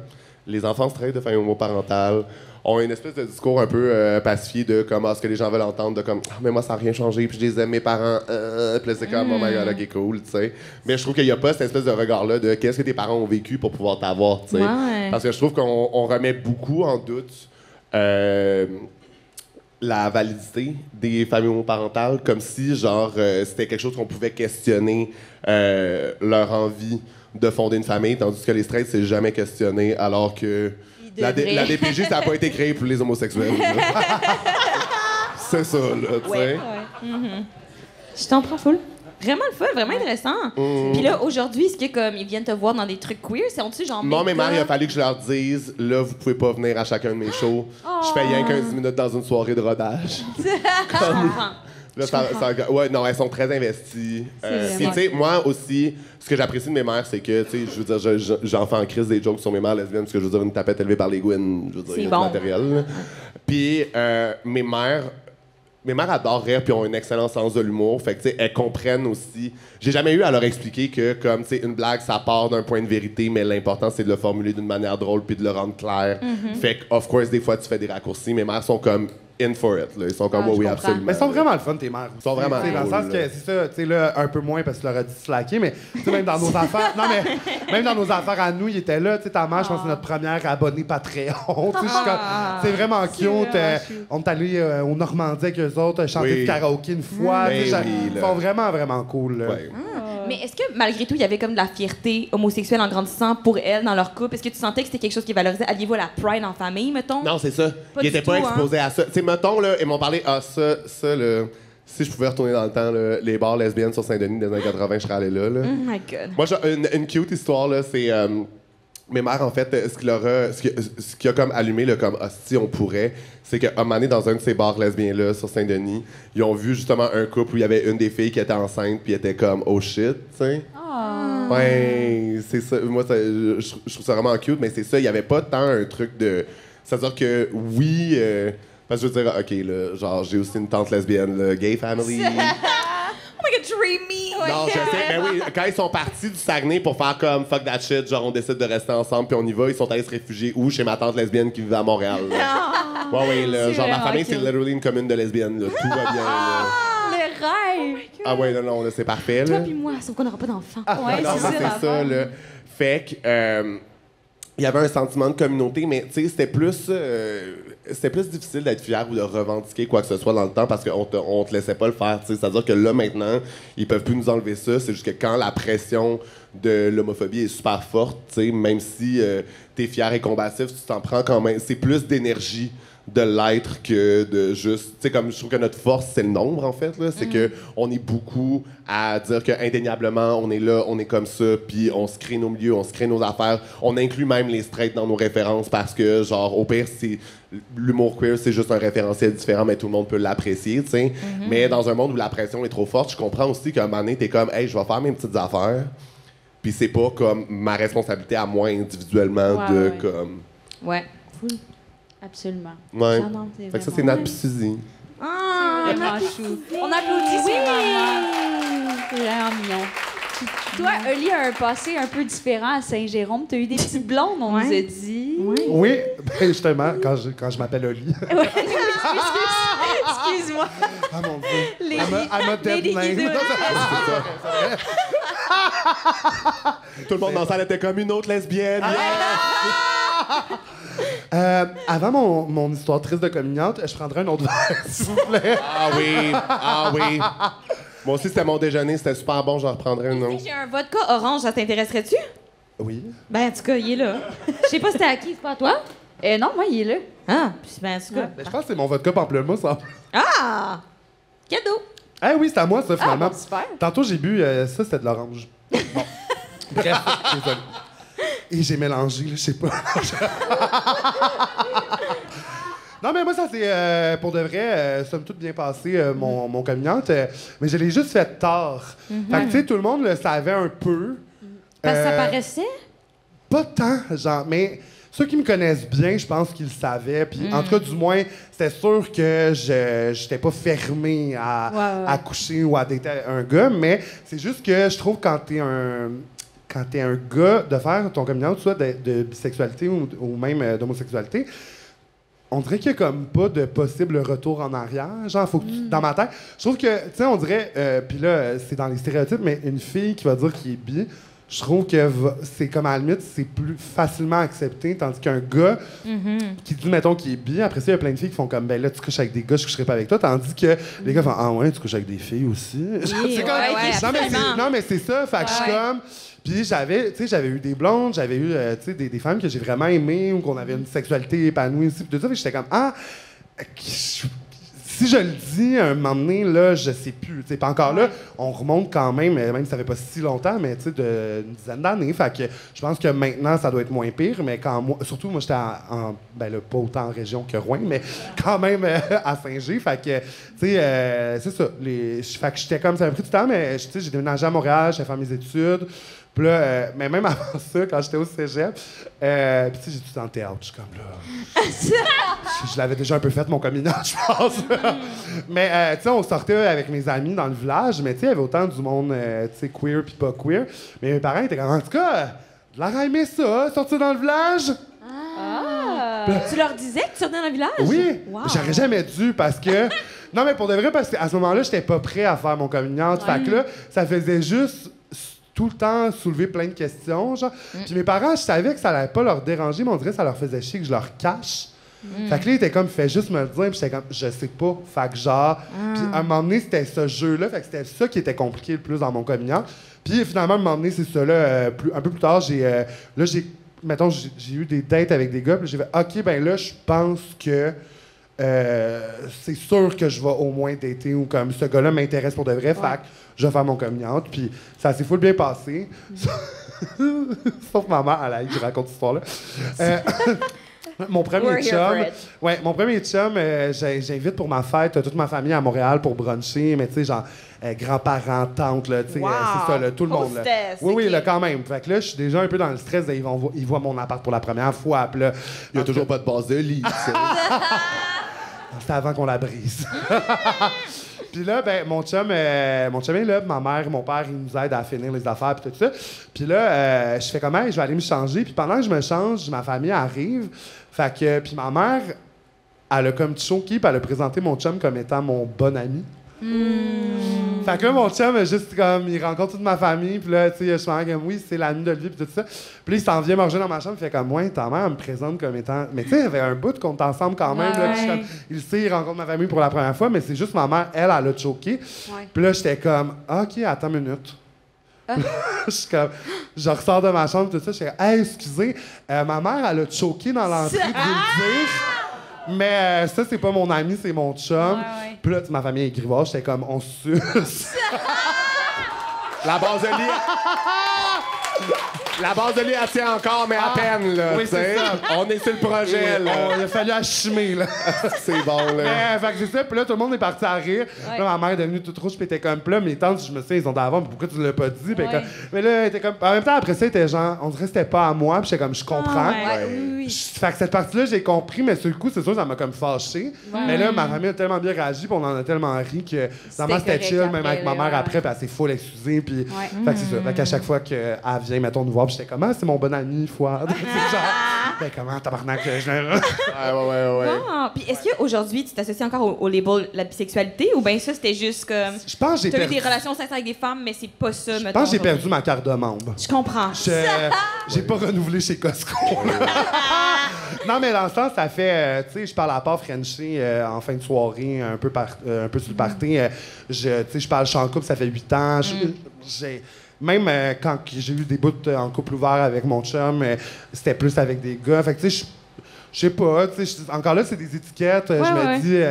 les enfants straight de famille homoparentale ont une espèce de discours un peu pacifié de comment ce que les gens veulent entendre, de comme « mais moi, ça n'a rien changé, puis je les aime, mes parents, puis là, c'est comme « oh my God, ok, cool », tu sais. Mais je trouve qu'il n'y a pas cette espèce de regard-là de « qu'est-ce que tes parents ont vécu pour pouvoir t'avoir », tu sais. Ouais. Parce que je trouve qu'on remet beaucoup en doute la validité des familles homoparentales, comme si, genre, c'était quelque chose qu'on pouvait questionner leur envie de fonder une famille, tandis que les straights, c'est jamais questionné, alors que... La DPJ, ça n'a pas été créé pour les homosexuels. C'est ça, là, tu sais. Je t'en prends full. Vraiment le fun, vraiment intéressant. Puis là, aujourd'hui, est-ce que comme ils viennent te voir dans des trucs queer, c'est-tu genre... Moi, mes mères, il a fallu que je leur dise, là, vous pouvez pas venir à chacun de mes shows. Je fais rien 15 minutes dans une soirée de rodage. Comme... Là, ouais, non, elles sont très investies. Puis, tu sais, moi aussi, ce que j'apprécie de mes mères, c'est que, tu sais, je veux dire, j'en fais en crise des jokes sur mes mères lesbiennes, parce que je veux dire, une tapette élevée par les Gwyn, je veux dire, il y a du matériel. Là. Puis, mes mères adorent rire puis ont un excellent sens de l'humour. Fait que, tu sais, elles comprennent aussi. J'ai jamais eu à leur expliquer que, comme, tu sais, une blague, ça part d'un point de vérité, mais l'important, c'est de le formuler d'une manière drôle puis de le rendre clair. Fait que, of course, des fois, tu fais des raccourcis. Mes mères sont comme in for it. Là. Ils sont comme, Ah, je oui, comprends. absolument. Mais ils sont vraiment le fun, tes mères. Ils sont vraiment Dans le cool, sens que, là. c'est ça, tu sais, là, un peu moins parce que tu leur as dit de slacker, mais tu sais, même dans nos affaires. Non, mais même dans nos affaires à nous, ils étaient là. Tu sais, ta mère, je pense que c'est notre première abonnée Patreon. Tu sais, je suis comme, c'est vraiment cute. On est allé au Normandie avec eux autres, chanter Oui. du karaoké une fois. Tu sais, Ben oui, ils là. sont vraiment, vraiment cool. Là. Ouais. Mais est-ce que malgré tout, il y avait comme de la fierté homosexuelle en grandissant pour elle dans leur couple? Est-ce que tu sentais que c'était quelque chose qui valorisait? Alliez-vous à la pride en famille, mettons? Non, c'est ça. Pas Ils du étaient pas tout, hein. exposés à ça. Tu sais, mettons, là, ils m'ont parlé, là, si je pouvais retourner dans le temps, là, les bars lesbiennes sur Saint-Denis des années 80, je serais allé là. Oh my God. Moi, j'ai une cute histoire, là, c'est... mes mères, en fait, ce qui a comme allumé le comme si on pourrait, c'est qu'à un moment donné, dans un de ces bars lesbiens-là, sur Saint-Denis, ils ont vu justement un couple où il y avait une des filles qui était enceinte, puis était comme « oh shit », tu sais. Ouais, c'est ça. Moi, je trouve ça vraiment cute, mais c'est ça, il y avait pas tant un truc de... C'est-à-dire que, oui... parce que je veux dire, OK, là, genre, j'ai aussi une tante lesbienne, là, gay family. Oh my God, dreamy! Non, je sais, mais oui, quand ils sont partis du Saguenay pour faire comme fuck that shit, genre on décide de rester ensemble puis on y va, ils sont allés se réfugier où? Chez ma tante lesbienne qui vivait à Montréal. Là. Ouais, ouais, là, C'est genre ma vraiment famille, c'est cute. literally une commune de lesbiennes, là. Tout va bien, là. Le rêve! Ah ouais, non, là, c'est parfait, Toi là. puis moi, sauf qu'on n'aura pas d'enfants. Ouais, Non, c'est ça, c'est l'affaire. ça, là. Fait que, il y avait un sentiment de communauté, mais tu sais, c'était plus difficile d'être fier ou de revendiquer quoi que ce soit dans le temps parce qu'on te laissait pas le faire. Tu sais, c'est-à-dire que là, maintenant, ils peuvent plus nous enlever ça. C'est juste que quand la pression de l'homophobie est super forte, tu sais, même si t'es fier et combatif, tu t'en prends quand même. C'est plus d'énergie de l'être que de juste... Tu sais, comme je trouve que notre force, c'est le nombre, en fait, là. C'est que on est beaucoup à dire que indéniablement, on est là, on est comme ça, puis on se crée nos milieux, on se crée nos affaires. On inclut même les straights dans nos références parce que, genre, au pire, c'est... L'humour queer, c'est juste un référentiel différent, mais tout le monde peut l'apprécier, tu sais. Mais dans un monde où la pression est trop forte, je comprends aussi qu'à un moment donné, t'es comme « Hey, je vais faire mes petites affaires. » Puis c'est pas comme ma responsabilité à moi individuellement Ouais, de, ouais. comme... Ouais. Absolument. Ouais. J'adore, c'est Fait que ça, c'est vraiment- notre Suzy. Ah, Vraiment chou. On applaudit ses mamans. C'est vraiment mignon. Toi, Oli a un passé un peu différent à Saint-Jérôme. T'as eu des petites blondes, on Ouais. nous a dit. Oui, ben justement, quand je m'appelle Oli. Excuse-moi. Ah mon Dieu. Les- I'm a dead Lady name. Guido. Tout le monde dans la salle était comme une autre lesbienne. Avant mon histoire triste de communiante, je prendrais un autre verre, s'il vous plaît. Ah oui, ah oui. Moi aussi, c'était mon déjeuner, c'était super bon, j'en reprendrai un autre. J'ai un vodka orange, ça t'intéresserait-tu? Oui. Ben, en tout cas, il est là. Je sais pas si c'était à qui, c'est pas à toi? Non, moi, il est là. Ah, puis ben, en tout cas. Ben, je pense que c'est mon vodka pamplemousse. Hein. Ah! Cadeau! Ah oui, c'est à moi, ça, finalement. bon, super. Tantôt, j'ai bu ça, c'était de l'orange. Bon. Bref, désolé. Et j'ai mélangé, là, je sais pas. Non, mais moi, ça s'est, pour de vrai, somme toute bien passé, mon coming out, mais je l'ai juste fait tard. Fait que, tu sais, tout le monde le savait un peu. Parce que ça Euh, paraissait? Pas tant, genre, mais ceux qui me connaissent bien, je pense qu'ils le savaient. Puis, en tout cas, du moins, c'était sûr que je n'étais pas fermé à coucher ou à dater un gars, mais c'est juste que je trouve quand t'es un gars, de faire ton coming out, soit de bisexualité ou même d'homosexualité, on dirait qu'il n'y a comme pas de possible retour en arrière. Genre, faut que dans ma tête, je trouve que, tu sais, on dirait, puis là, c'est dans les stéréotypes, mais une fille qui va dire qu'il est bi, je trouve que c'est comme à la limite, c'est plus facilement accepté, tandis qu'un gars qui dit, mettons, qu'il est bi, après ça, il y a plein de filles qui font comme, ben là, tu couches avec des gars, je coucherai pas avec toi, tandis que les gars font, ah ouais, tu couches avec des filles aussi. C'est comme- absolument. non, mais c'est ça, fait que je suis comme. Puis j'avais eu des blondes, j'avais eu tu sais, des femmes que j'ai vraiment aimées ou qu'on avait une sexualité épanouie aussi, puis tout ça, puis j'étais comme, si je le dis à un moment donné, là, je sais plus. T'sais, pas encore là, on remonte quand même si ça fait pas si longtemps, mais d'une dizaine d'années. Fait que je pense que maintenant, ça doit être moins pire, mais surtout, moi, j'étais ben là, pas autant en région que Rouen, mais quand même à Saint-Gé. Fait que, tu sais, c'est ça. Fait que j'étais comme, ça m'a pris du temps, mais j'ai déménagé à Montréal, j'ai fait mes études. Puis là, mais même avant ça, quand j'étais au cégep, puis tu sais, j'ai tout dans le théâtre. Je suis comme là. Je l'avais déjà un peu fait, mon coming out, je pense. Mais, tu sais, on sortait avec mes amis dans le village, mais tu sais, il y avait autant du monde, tu sais, queer puis pas queer. Mais mes parents étaient comme, en tout cas, de l'air aimé ça, sortir dans le village. Tu leur disais que tu revenais dans le village? Oui, Wow. j'aurais jamais dû parce que... Non, mais pour de vrai, parce qu'à ce moment-là, j'étais pas prêt à faire mon coming out. Fait que là, ça faisait juste tout le temps soulever plein de questions, genre. Puis mes parents, je savais que ça allait pas leur déranger, mais on dirait que ça leur faisait chier que je leur cache. Fait que là, ils étaient comme, fais juste me le dire, puis j'étais comme, je sais pas. Fait que genre... Puis à un moment donné, c'était ce jeu-là, fait que c'était ça qui était compliqué le plus dans mon coming out. Puis finalement, à un moment donné, c'est ça, là, un peu plus tard, mettons, j'ai eu des dates avec des gars, puis j'ai fait, OK, ben là, je pense que c'est sûr que je vais au moins dater ou comme ce gars-là m'intéresse pour de vrai, fait que je vais faire mon coming out. Puis ça s'est full bien passé. Sauf ma mère, elle a qui raconte cette histoire-là. Mon premier chum, j'invite pour ma fête toute ma famille à Montréal pour bruncher, mais tu sais, genre, grands-parents, tantes, là, tu sais, c'est ça, là, tout le monde. Là. Oui, là, quand même. Fait que là, je suis déjà un peu dans le stress, ils voient mon appart pour la première fois, puis là... Il y a toujours pas de base de lit, tu sais. C'était avant qu'on la brise. Puis là, ben, mon chum est là, ma mère et mon père, ils nous aident à finir les affaires puis tout ça. Puis là, je fais comment? Je vais aller me changer. Puis pendant que je me change, ma famille arrive. Fait que, puis ma mère, elle a comme choqué, puis elle a présenté mon chum comme étant mon bon ami. Fait que là, mon chum, juste comme, il rencontre toute ma famille, puis là, tu sais, je suis comme, oui, c'est l'ami de lui, puis tout ça. Puis là, il s'en vient me rejoindre dans ma chambre, il fait comme, ouais, ta mère, elle me présente comme étant. Mais tu sais, il y avait un bout qu'on était ensemble quand même, là, puis je suis comme, il sait, il rencontre ma famille pour la première fois, mais c'est juste ma mère, elle a choqué. Puis là, j'étais comme, OK, attends une minute. Je suis comme, je ressors de ma chambre, tout ça, je suis comme, hey, excusez, ma mère, elle a choqué dans l'entrée de vous le dire. Mais ça, c'est pas mon ami, c'est mon chum. Puis là, ma famille est grivoise, j'étais comme, on suce. La base de lit... La base de lit, elle tient encore, mais à peine, là. Oui, c'est ça. On est sur le projet, là. Il a fallu achemer, là. C'est bon, là. Mais, fait que c'est ça. Puis là, tout le monde est parti à rire. Là, ma mère est devenue toute rouge, puis elle était comme, puis là, mes tantes, je me souviens, ils ont d'avant, mais pourquoi tu l'as pas dit? Comme... Mais là, elle était comme. En même temps, après ça, elle était genre, on dirait que c'était pas à moi, puis j'étais comme, je comprends. Fait que cette partie-là, j'ai compris, mais sur le coup, c'est sûr, ça m'a comme fâché. Mais là, ma famille a tellement bien réagi, puis on en a tellement ri que, vraiment, c'était chill, même avec ma mère après, puis elle s'est full excusée, puis. Fait que c'est ça. Fait qu'à chaque fois qu'elle vient, mettons, nous voir, puis j'étais comme, ah, c'est mon bon ami, Fouad. Genre, ben comment, tabarnak, ouais. Ah, puis est-ce qu'aujourd'hui, tu t'associes encore au label la bisexualité ou bien ça, c'était juste comme. Je pense que j'ai Tu as eu des relations sincères avec des femmes, mais c'est pas ça, mettons. Je pense que j'ai perdu ma carte de membre. Je comprends. J'ai pas renouvelé chez Costco. Non, mais dans le sens, ça fait... tu sais, je parle à part Frenchie en fin de soirée, un peu sur le party. Tu sais, je parle, je suis en couple, ça fait 8 ans. Même quand j'ai eu des bouts en couple ouvert avec mon chum, c'était plus avec des gars. Fait que, tu sais, je sais pas. Tu sais, encore là, c'est des étiquettes. Je me dis...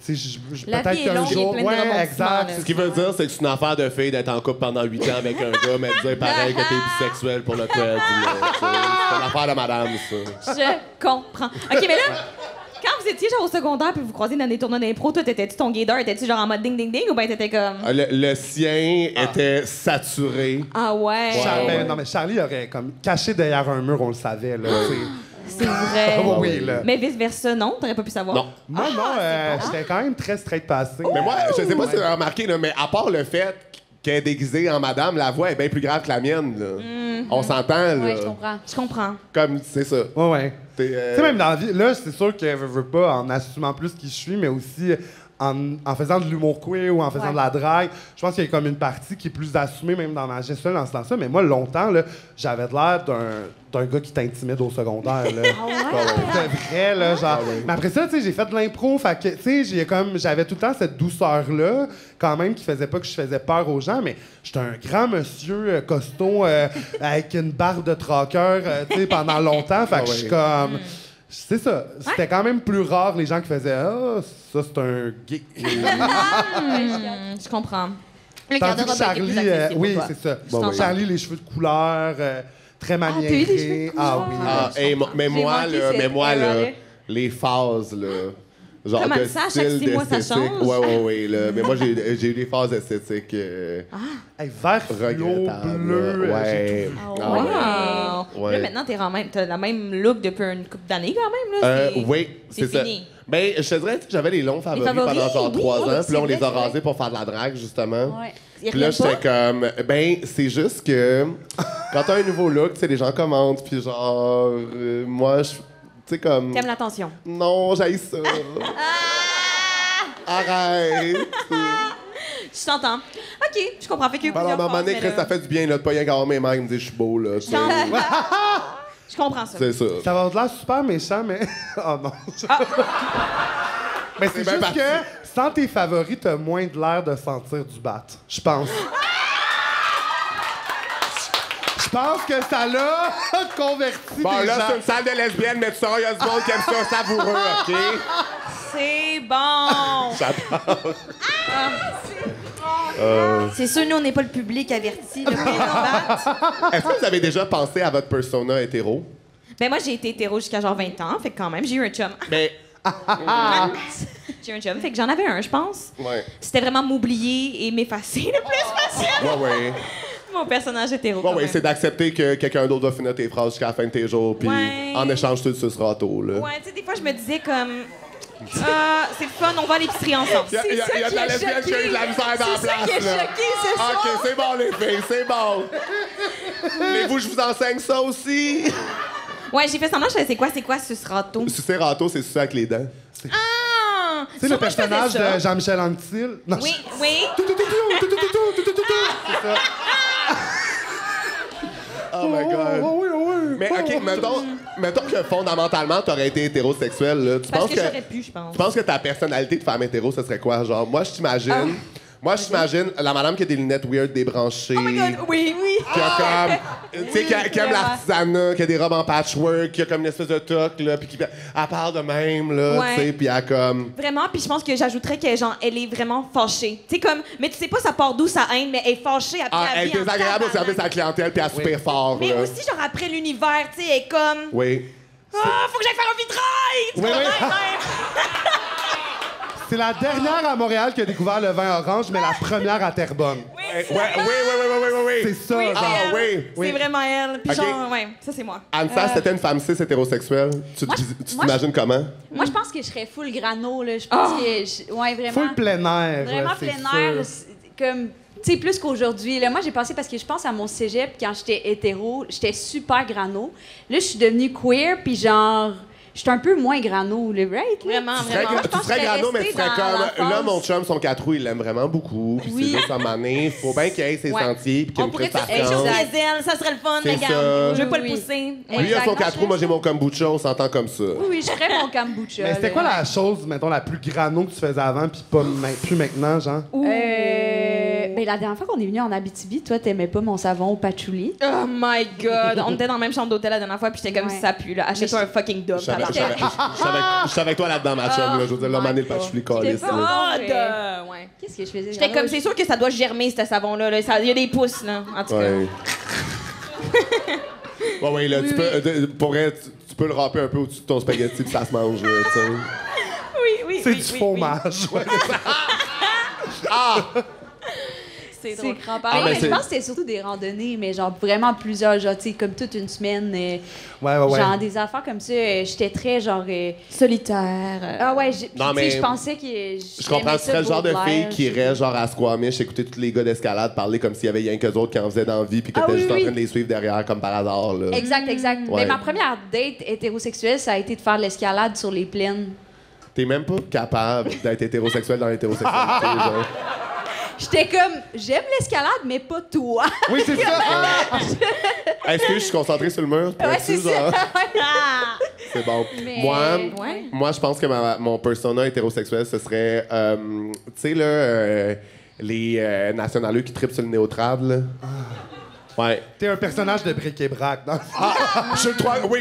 tu sais, La peut-être vie est longue, qu'un jour... il y a plein de rebondissements, exact. là. Ce qui veut dire, c'est que c'est une affaire de fille d'être en couple pendant 8 ans avec un gars, mais de dire pareil que t'es bisexuel pour le cred. C'est une affaire de madame, ça. Je comprends. OK, mais là, quand vous étiez genre au secondaire puis vous croisez dans des tournois d'impro, toi, t'étais-tu ton gaydar? Étais-tu genre en mode ding-ding-ding ou bien t'étais comme... Le sien était saturé. Ah ouais? Non, mais Charlie aurait comme caché derrière un mur, on le savait, là. tu sais. C'est vrai. Oui, là. Mais vice-versa, non? T'aurais pas pu savoir? Non. Moi, j'étais quand même très straight passé. Mais moi, je sais pas si tu as remarqué, là, mais à part le fait qu'elle est déguisée en madame, la voix est bien plus grave que la mienne. Là. On s'entend, là. Oui, je comprends. Je comprends. Comme, c'est ça. Ouais. T'es, Tu sais, même dans la vie, là, c'est sûr que je veux pas en assumant plus qui je suis, mais aussi en faisant de l'humour queer ou en faisant de la drague. Je pense qu'il y a comme une partie qui est plus assumée, même dans ma gestion, dans ce sens-là. Mais moi, longtemps, là, j'avais l'air d'un gars qui t'intimide au secondaire. Là. C'était vrai, là, genre. Mais après ça, tu sais, j'ai fait de l'impro. Fait que, tu sais, j'avais tout le temps cette douceur-là, quand même, qui faisait pas que je faisais peur aux gens. Mais j'étais un grand monsieur costaud avec une barbe de trucker, tu sais, pendant longtemps. Fait que je suis comme... C'est ça. C'était quand même plus rare les gens qui faisaient « Ah, ça, c'est un gay. » Je comprends. Le Tandis que garde-robe est plus Charlie... accessible oui, pour toi. c'est ça. Je comprends. Charlie, les cheveux de couleur, très t'as eu des cheveux maniérés. de couleur? Oui. Ah, hey, mais moi, manqué là, cette erreur-là. les phases, là. Genre Comment de ça, à chaque style 6 mois, ça d'esthétique. change? Ouais, là. Mais moi, j'ai eu des phases esthétiques. Hey, vert fluo, regrettables, bleu. là. j'ai Ouais. tout vu. Wow! Ouais. Là, maintenant, t'as la même look depuis une couple d'années, quand même. Là. Oui, c'est ça. fini. Ben, je te dirais, j'avais les longs favoris, favoris, pendant genre oui, 3 oui, ans. c'est Puis là, on vrai, les a c'est vrai. rasés pour faire de la drague, justement. Ouais. Ils Puis là, reviennent j'étais comme... Ben, c'est juste que... Quand t'as un nouveau look, tu sais, les gens commentent, puis genre... moi, sais, comme... T'aimes l'attention. Non, j'haïs ça. Arrête. Je t'entends. OK, je comprends. Fait que Alors, à un moment donné, Chris, ça fait du bien, là, de pas rien qu'avoir mes mains qui me disent « Je suis beau », là. tu sais. Je comprends ça. C'est ça. Ça va avoir de l'air super méchant, mais. Oh non. Mais c'est bien juste parti. que sans tes favoris, t'as moins de l'air de sentir du bat. Je pense. Je pense que ça l'a converti Bon, des là, gens. c'est une salle de lesbiennes, mais tu sauras, il y a du monde qui aime ça savoureux, OK? C'est bon. J'adore. C'est sûr, nous, on n'est pas le public averti. Là, mais non, Est-ce que vous avez déjà pensé à votre persona hétéro? Ben moi, j'ai été hétéro jusqu'à genre 20 ans. Fait que quand même, j'ai eu un chum. Mais, J'ai eu un chum. Fait que j'en avais un, je pense. ouais. C'était vraiment m'oublier et m'effacer le plus possible. Ouais. Mon personnage hétéro. Ouais, quand ouais, même. c'est d'accepter que quelqu'un d'autre va finir tes phrases jusqu'à la fin de tes jours, puis Ouais. en échange, tu te suceras tôt, là. Ouais, tu sais, des fois, je me disais comme. C'est le fun, on va à l'épicerie ensemble. Il y a de la lesbienne qui a eu de la misère dans la place, qui est là. choqué ce soir. OK, c'est bon, les filles, c'est bon. Voulez-vous que je vous enseigne ça aussi? Ouais, j'ai fait semblant, je savais c'est quoi ce râteau. Sucer râteau, c'est sucer avec les dents. Ah! Tu sais, le personnage de Jean-Michel Anctil? Non, Oui, oui. c'est ça. Oh my God. Mais OK, mettons que fondamentalement, t'aurais été hétérosexuel, là. Tu Parce penses que j'aurais pu, je pense. Tu penses que ta personnalité de femme hétéro, ce serait quoi? Genre, moi, je t'imagine... Moi, je t'imagine la madame qui a des lunettes weird débranchées. Oh my God, oui. Qui a comme... Tu sais, qui aime vraiment. l'artisanat, qui a des robes en patchwork, qui a comme une espèce de toque, là, puis qui... Elle parle de même, là, Ouais. tu sais, puis elle a comme... Vraiment, puis je pense que j'ajouterais qu'elle genre, elle est vraiment fâchée. Tu sais, comme, mais tu sais pas ça part d'où sa haine, mais elle est fâchée après Ah, la elle vie est en désagréable au service à la tabarnak. clientèle, puis elle soupire fort, Mais là. aussi, genre, après l'univers, tu sais, elle est comme. Oui. Ah, faut que j'aille faire un vitrail! Tu Oui, vois, oui. même. C'est la dernière à Montréal qui a découvert le vin orange, mais la première à Terrebonne. Oui. C'est ça, Oui, genre. Ah, c'est elle. oui. C'est vraiment elle. Puis Ok. genre, ouais, ça c'est moi. Anne-Sas, c'était une femme cis hétérosexuelle. Tu Moi, t'imagines comment? Moi, je pense que je serais full grano, là. Je pense que... Ouais, vraiment. Full plein air. Vraiment c'est plein sûr. air. Comme... Tu sais, plus qu'aujourd'hui. Là, moi, j'ai pensé parce que je pense à mon cégep, quand j'étais hétéro, j'étais super grano. Là, je suis devenue queer, puis genre... Je suis un peu moins grano, là, right? là? Vraiment, Tu serais, vraiment. je pense tu serais que je serais grano, mais tu restée serais dans la comme... Là, phase- mon chum, son 4 roues, il l'aime vraiment beaucoup. Puis Oui. c'est juste à un moment donné, faut bien qu'il ait ses Ouais. sentiers, puis qu'il On me pourrait prête tous sa faire chance. chez elle, ça serait le fun, C'est regarde. ça. Je veux pas le Oui. pousser. Lui, il a son Exactement, 4 roues, moi, j'ai mon kombucha, on s'entend comme ça. Oui, je ferais mon kombucha. Mais c'était là. quoi la chose, mettons, la plus grano que tu faisais avant, puis pas plus maintenant, genre? Ben, la dernière fois qu'on est venu en Abitibi, toi, t'aimais pas mon savon au patchouli. Oh my God. On était dans la même chambre d'hôtel la dernière fois, puis j'étais comme Ouais. si ça pue, là. Achète-toi un fucking dog. Je savais- je tabarnak. savais- je suis avec toi là-dedans, ma chum. là. Je veux dire, là, mané le patchouli calisse, pas- là. Ah, Ouais. ouais. Qu'est-ce que je faisais? J'étais comme, c'est sûr que ça doit germer, ce savon-là. Là. Il y a des pouces, là. En tout cas. Ouais. Ouais, là, tu peux... Pour vrai, tu peux le râper un peu au-dessus de ton spaghetti, puis ça se mange, là, tu sais. Oui. C'est oui, du oui, fromage. ouais. oui. C'est C'est drôle. crampant. Ah, mais Mais je pense que c'était surtout des randonnées, mais genre vraiment plusieurs, genre, tu sais, comme toute une semaine. Ouais. Genre des affaires comme ça. J'étais très, genre. Solitaire. Ah ouais, Non, tu mais sais, je pensais que. Je comprends, tu serais le genre de fille qui irait genre à Squamish, écouter tous les gars d'escalade parler comme s'il y avait rien qu'eux autres qui en faisaient dans la vie, puis que Ah t'étais oui, juste en oui. train de les suivre derrière comme par hasard, là. Exact. Ouais. Mais ma première date hétérosexuelle, ça a été de faire de l'escalade sur les plaines. T'es même pas capable d'être hétérosexuel dans l'hétérosexualité, genre. J'étais comme, j'aime l'escalade, mais pas toi. Oui, c'est ça. Est-ce que je suis concentré sur le mur? Ouais, c'est ça. genre? C'est bon. Mais- Ouais. Moi, je pense que mon persona hétérosexuel, ce serait, tu sais, là, les nationaleux qui trippent sur le néotrad, là. Ouais. T'es un personnage de bric-et-brac. Dans... Je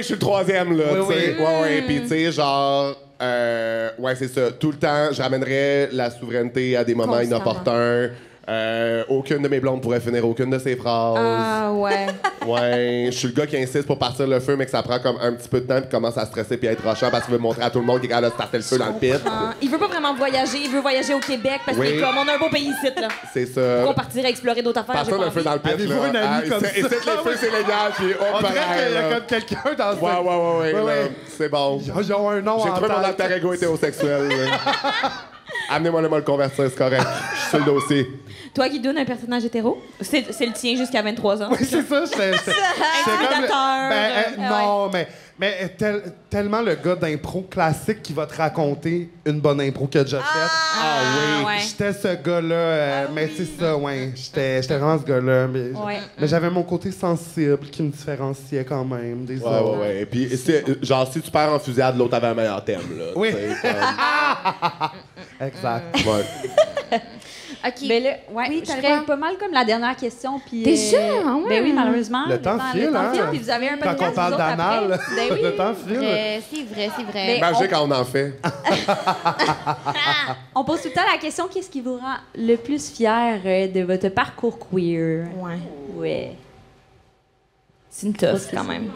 suis le troisième, là, Oui, tu sais. oui. Ouais, puis tu sais, genre, ouais, c'est ça. Tout le temps, je ramènerais la souveraineté à des moments Constamment. inopportuns. Aucune de mes blondes pourrait finir aucune de ses phrases. Ah, ouais. Ouais, je suis le gars qui insiste pour partir le feu, mais que ça prend comme un petit peu de temps, puis commence à stresser puis à être rochant parce qu'il veut montrer à tout le monde qu'il est capable de starter le feu dans le pit. Il veut pas vraiment voyager, il veut voyager au Québec parce Oui. qu'il est comme, on a un beau pays ici, là. C'est ça. On partirait explorer d'autres affaires. j'ai Partir pas le feu dans le pit, Avez-vous là. un ami comme ici, ça? les feux, c'est légal, puis On oh, dirait pareil, qu'il y a là. comme quelqu'un dans ce... Ouais, Ouais, là. ouais. C'est bon. Ils ont un nom J'ai en trouvé mon tête. alter ego hétérosexuel. là. Amenez-moi le convertir, c'est correct. suis sur le dossier. Toi, Guidoun, un personnage hétéro? C'est le tien jusqu'à 23 ans. Oui, c'est ça. J'étais comme... Intimidateur. Non, mais tellement le gars d'impro classique qui va te raconter une bonne impro qu'il a déjà faite. Ah oui. Ouais. J'étais ce gars-là. Mais c'est ça, ouais. J'étais vraiment ce gars-là. Mais j'avais mon côté sensible qui me différenciait quand même des autres. Ouais. Et puis, genre, si tu perds en fusillade, l'autre avait un meilleur thème, là. Oui. Comme... Exact. Ouais. OK. Ben là, oui, je ça ferais- pas mal comme la dernière question. Puis, Déjà? Ah ouais. Ben oui, malheureusement. Le temps file, hein? Puis vous avez un Quand podcast, on parle vous autres, d'anal, après. Ben oui. le temps file. C'est vrai. Mais- Magique quand on en fait. On pose tout le temps la question, qu'est-ce qui vous rend le plus fier de votre parcours queer? Ouais. Ouais. C'est une tough, quand même.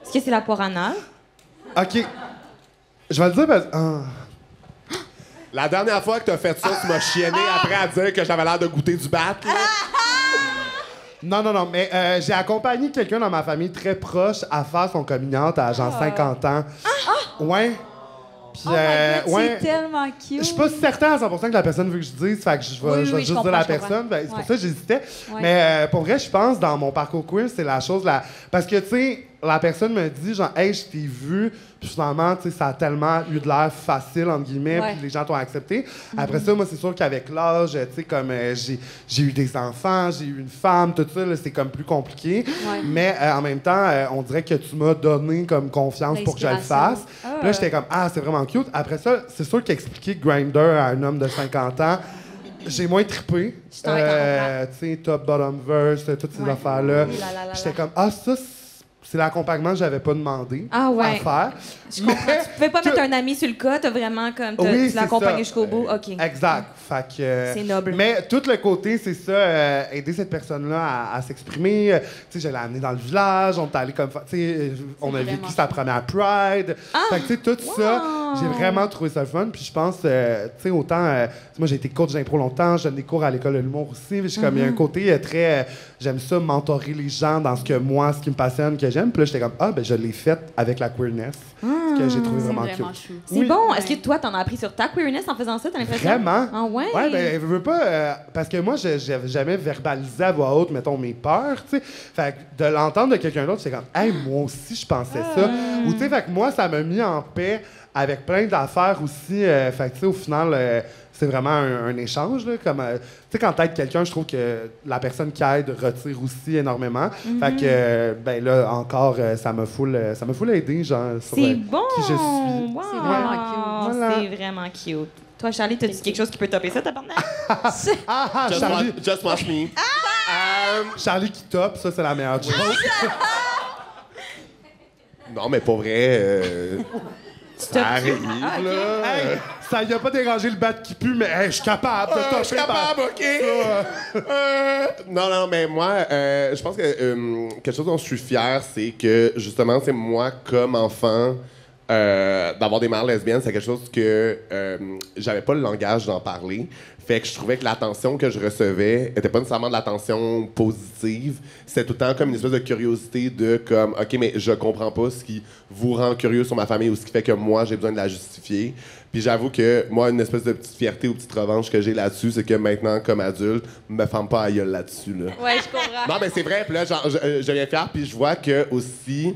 Est-ce que c'est la poire anale? OK. Je vais le dire parce que... La dernière fois que t'as fait ça, tu m'as chienné après à dire que j'avais l'air de goûter du bat, là. Non, mais j'ai accompagné quelqu'un dans ma famille très proche à faire son coming out à genre 50 ans. Ouais. Puis, Oh my God, ouais. c'est tellement cute. Je suis pas certain à 100% que la personne veut que je dise, fait que je vais Oui, juste je dire comprends, la je comprends. personne. Ben, c'est pour Ouais. ça que j'hésitais. Ouais. Mais pour vrai, je pense dans mon parcours queer, c'est la chose là. Parce que, tu sais, la personne me dit, genre, hey, je t'ai vu, puis finalement, tu sais, ça a tellement eu de l'air facile, entre guillemets, Ouais. puis les gens t'ont accepté. Après ça, moi, c'est sûr qu'avec l'âge, tu sais, comme j'ai eu des enfants, j'ai eu une femme, tout ça, là, c'est comme plus compliqué. Ouais. Mais en même temps, on dirait que tu m'as donné comme confiance pour que je le L'inspiration. fasse. Ah. Puis là, j'étais comme, c'est vraiment cute. Après ça, c'est sûr qu'expliquer Grindr à un homme de 50 ans, j'ai moins trippé. Je t'en comprends. Tu sais, top, bottom, verse, toutes ces Ouais. affaires-là. Oui, là. J'étais comme, ça, c'est l'accompagnement que j'avais pas demandé Ah ouais. à faire. Je comprends. Tu pouvais pas mettre un ami sur le cas, t'as vraiment comme... Oui, tu l'as c'est accompagné ça. jusqu'au bout. OK. Exact. Fait que, C'est noble. Mais tout le côté, c'est ça, aider cette personne-là à s'exprimer. Tu sais, je l'ai amenée dans le village, on est allé comme... Tu sais, on a vécu vraiment sa première Pride. Fait que, tu sais, tout ça, j'ai vraiment trouvé ça le fun. Puis je pense, tu sais, autant... moi, j'ai été coach d'impro longtemps, je donne des cours à l'école de l'humour aussi. J'ai comme, il y a un côté très... j'aime ça, mentorer les gens dans ce que moi, ce qui me passionne, que j'aime. Puis là, j'étais comme, je l'ai fait avec la queerness, ce que j'ai trouvé C'est vraiment vraiment cute. chou. C'est bon. Est-ce que toi, t'en as appris sur ta queerness en faisant ça, t'as l'impression? Vraiment? Ah ouais? Ouais, ben, je veux pas. Parce que moi, j'avais jamais verbalisé à voix haute, mettons, mes peurs, tu sais. Fait que de l'entendre de quelqu'un d'autre, c'est comme, hey, moi aussi, je pensais ça. Ou, tu sais, fait que moi, ça m'a mis en paix avec plein d'affaires aussi. Fait que, tu sais, au final, c'est vraiment un échange, là. Comme, tu sais, quand t'aides quelqu'un, je trouve que la personne qui aide retire aussi énormément. Fait que, ben là, encore, ça m'a full aidé, genre, sur C'est bon! qui je suis. Wow. C'est vraiment cute. Voilà. C'est vraiment cute. Toi, Charlie, t'as dit quelque chose qui peut topper ça, tabarnak? Just watch me. Charlie qui top, ça, c'est la meilleure chose. Non, mais pas vrai. Ça arrive, là. Hey, ça y a pas dérangé le bat qui pue, mais hey, je suis capable de topper. Je suis capable, OK? Non, mais moi, je pense que quelque chose dont je suis fier, c'est que, justement, c'est moi, comme enfant, d'avoir des mères lesbiennes, c'est quelque chose que j'avais pas le langage d'en parler. Fait que je trouvais que l'attention que je recevais était pas nécessairement de l'attention positive. C'était tout le temps comme une espèce de curiosité de comme, OK, mais je comprends pas ce qui vous rend curieux sur ma famille ou ce qui fait que moi, j'ai besoin de la justifier. Puis j'avoue que moi, une espèce de petite fierté ou petite revanche que j'ai là-dessus, c'est que maintenant, comme adulte, me ferme pas à gueule là-dessus, là. Ouais, je comprends. Non, mais c'est vrai. Puis là, genre, je viens fier, puis je vois que aussi,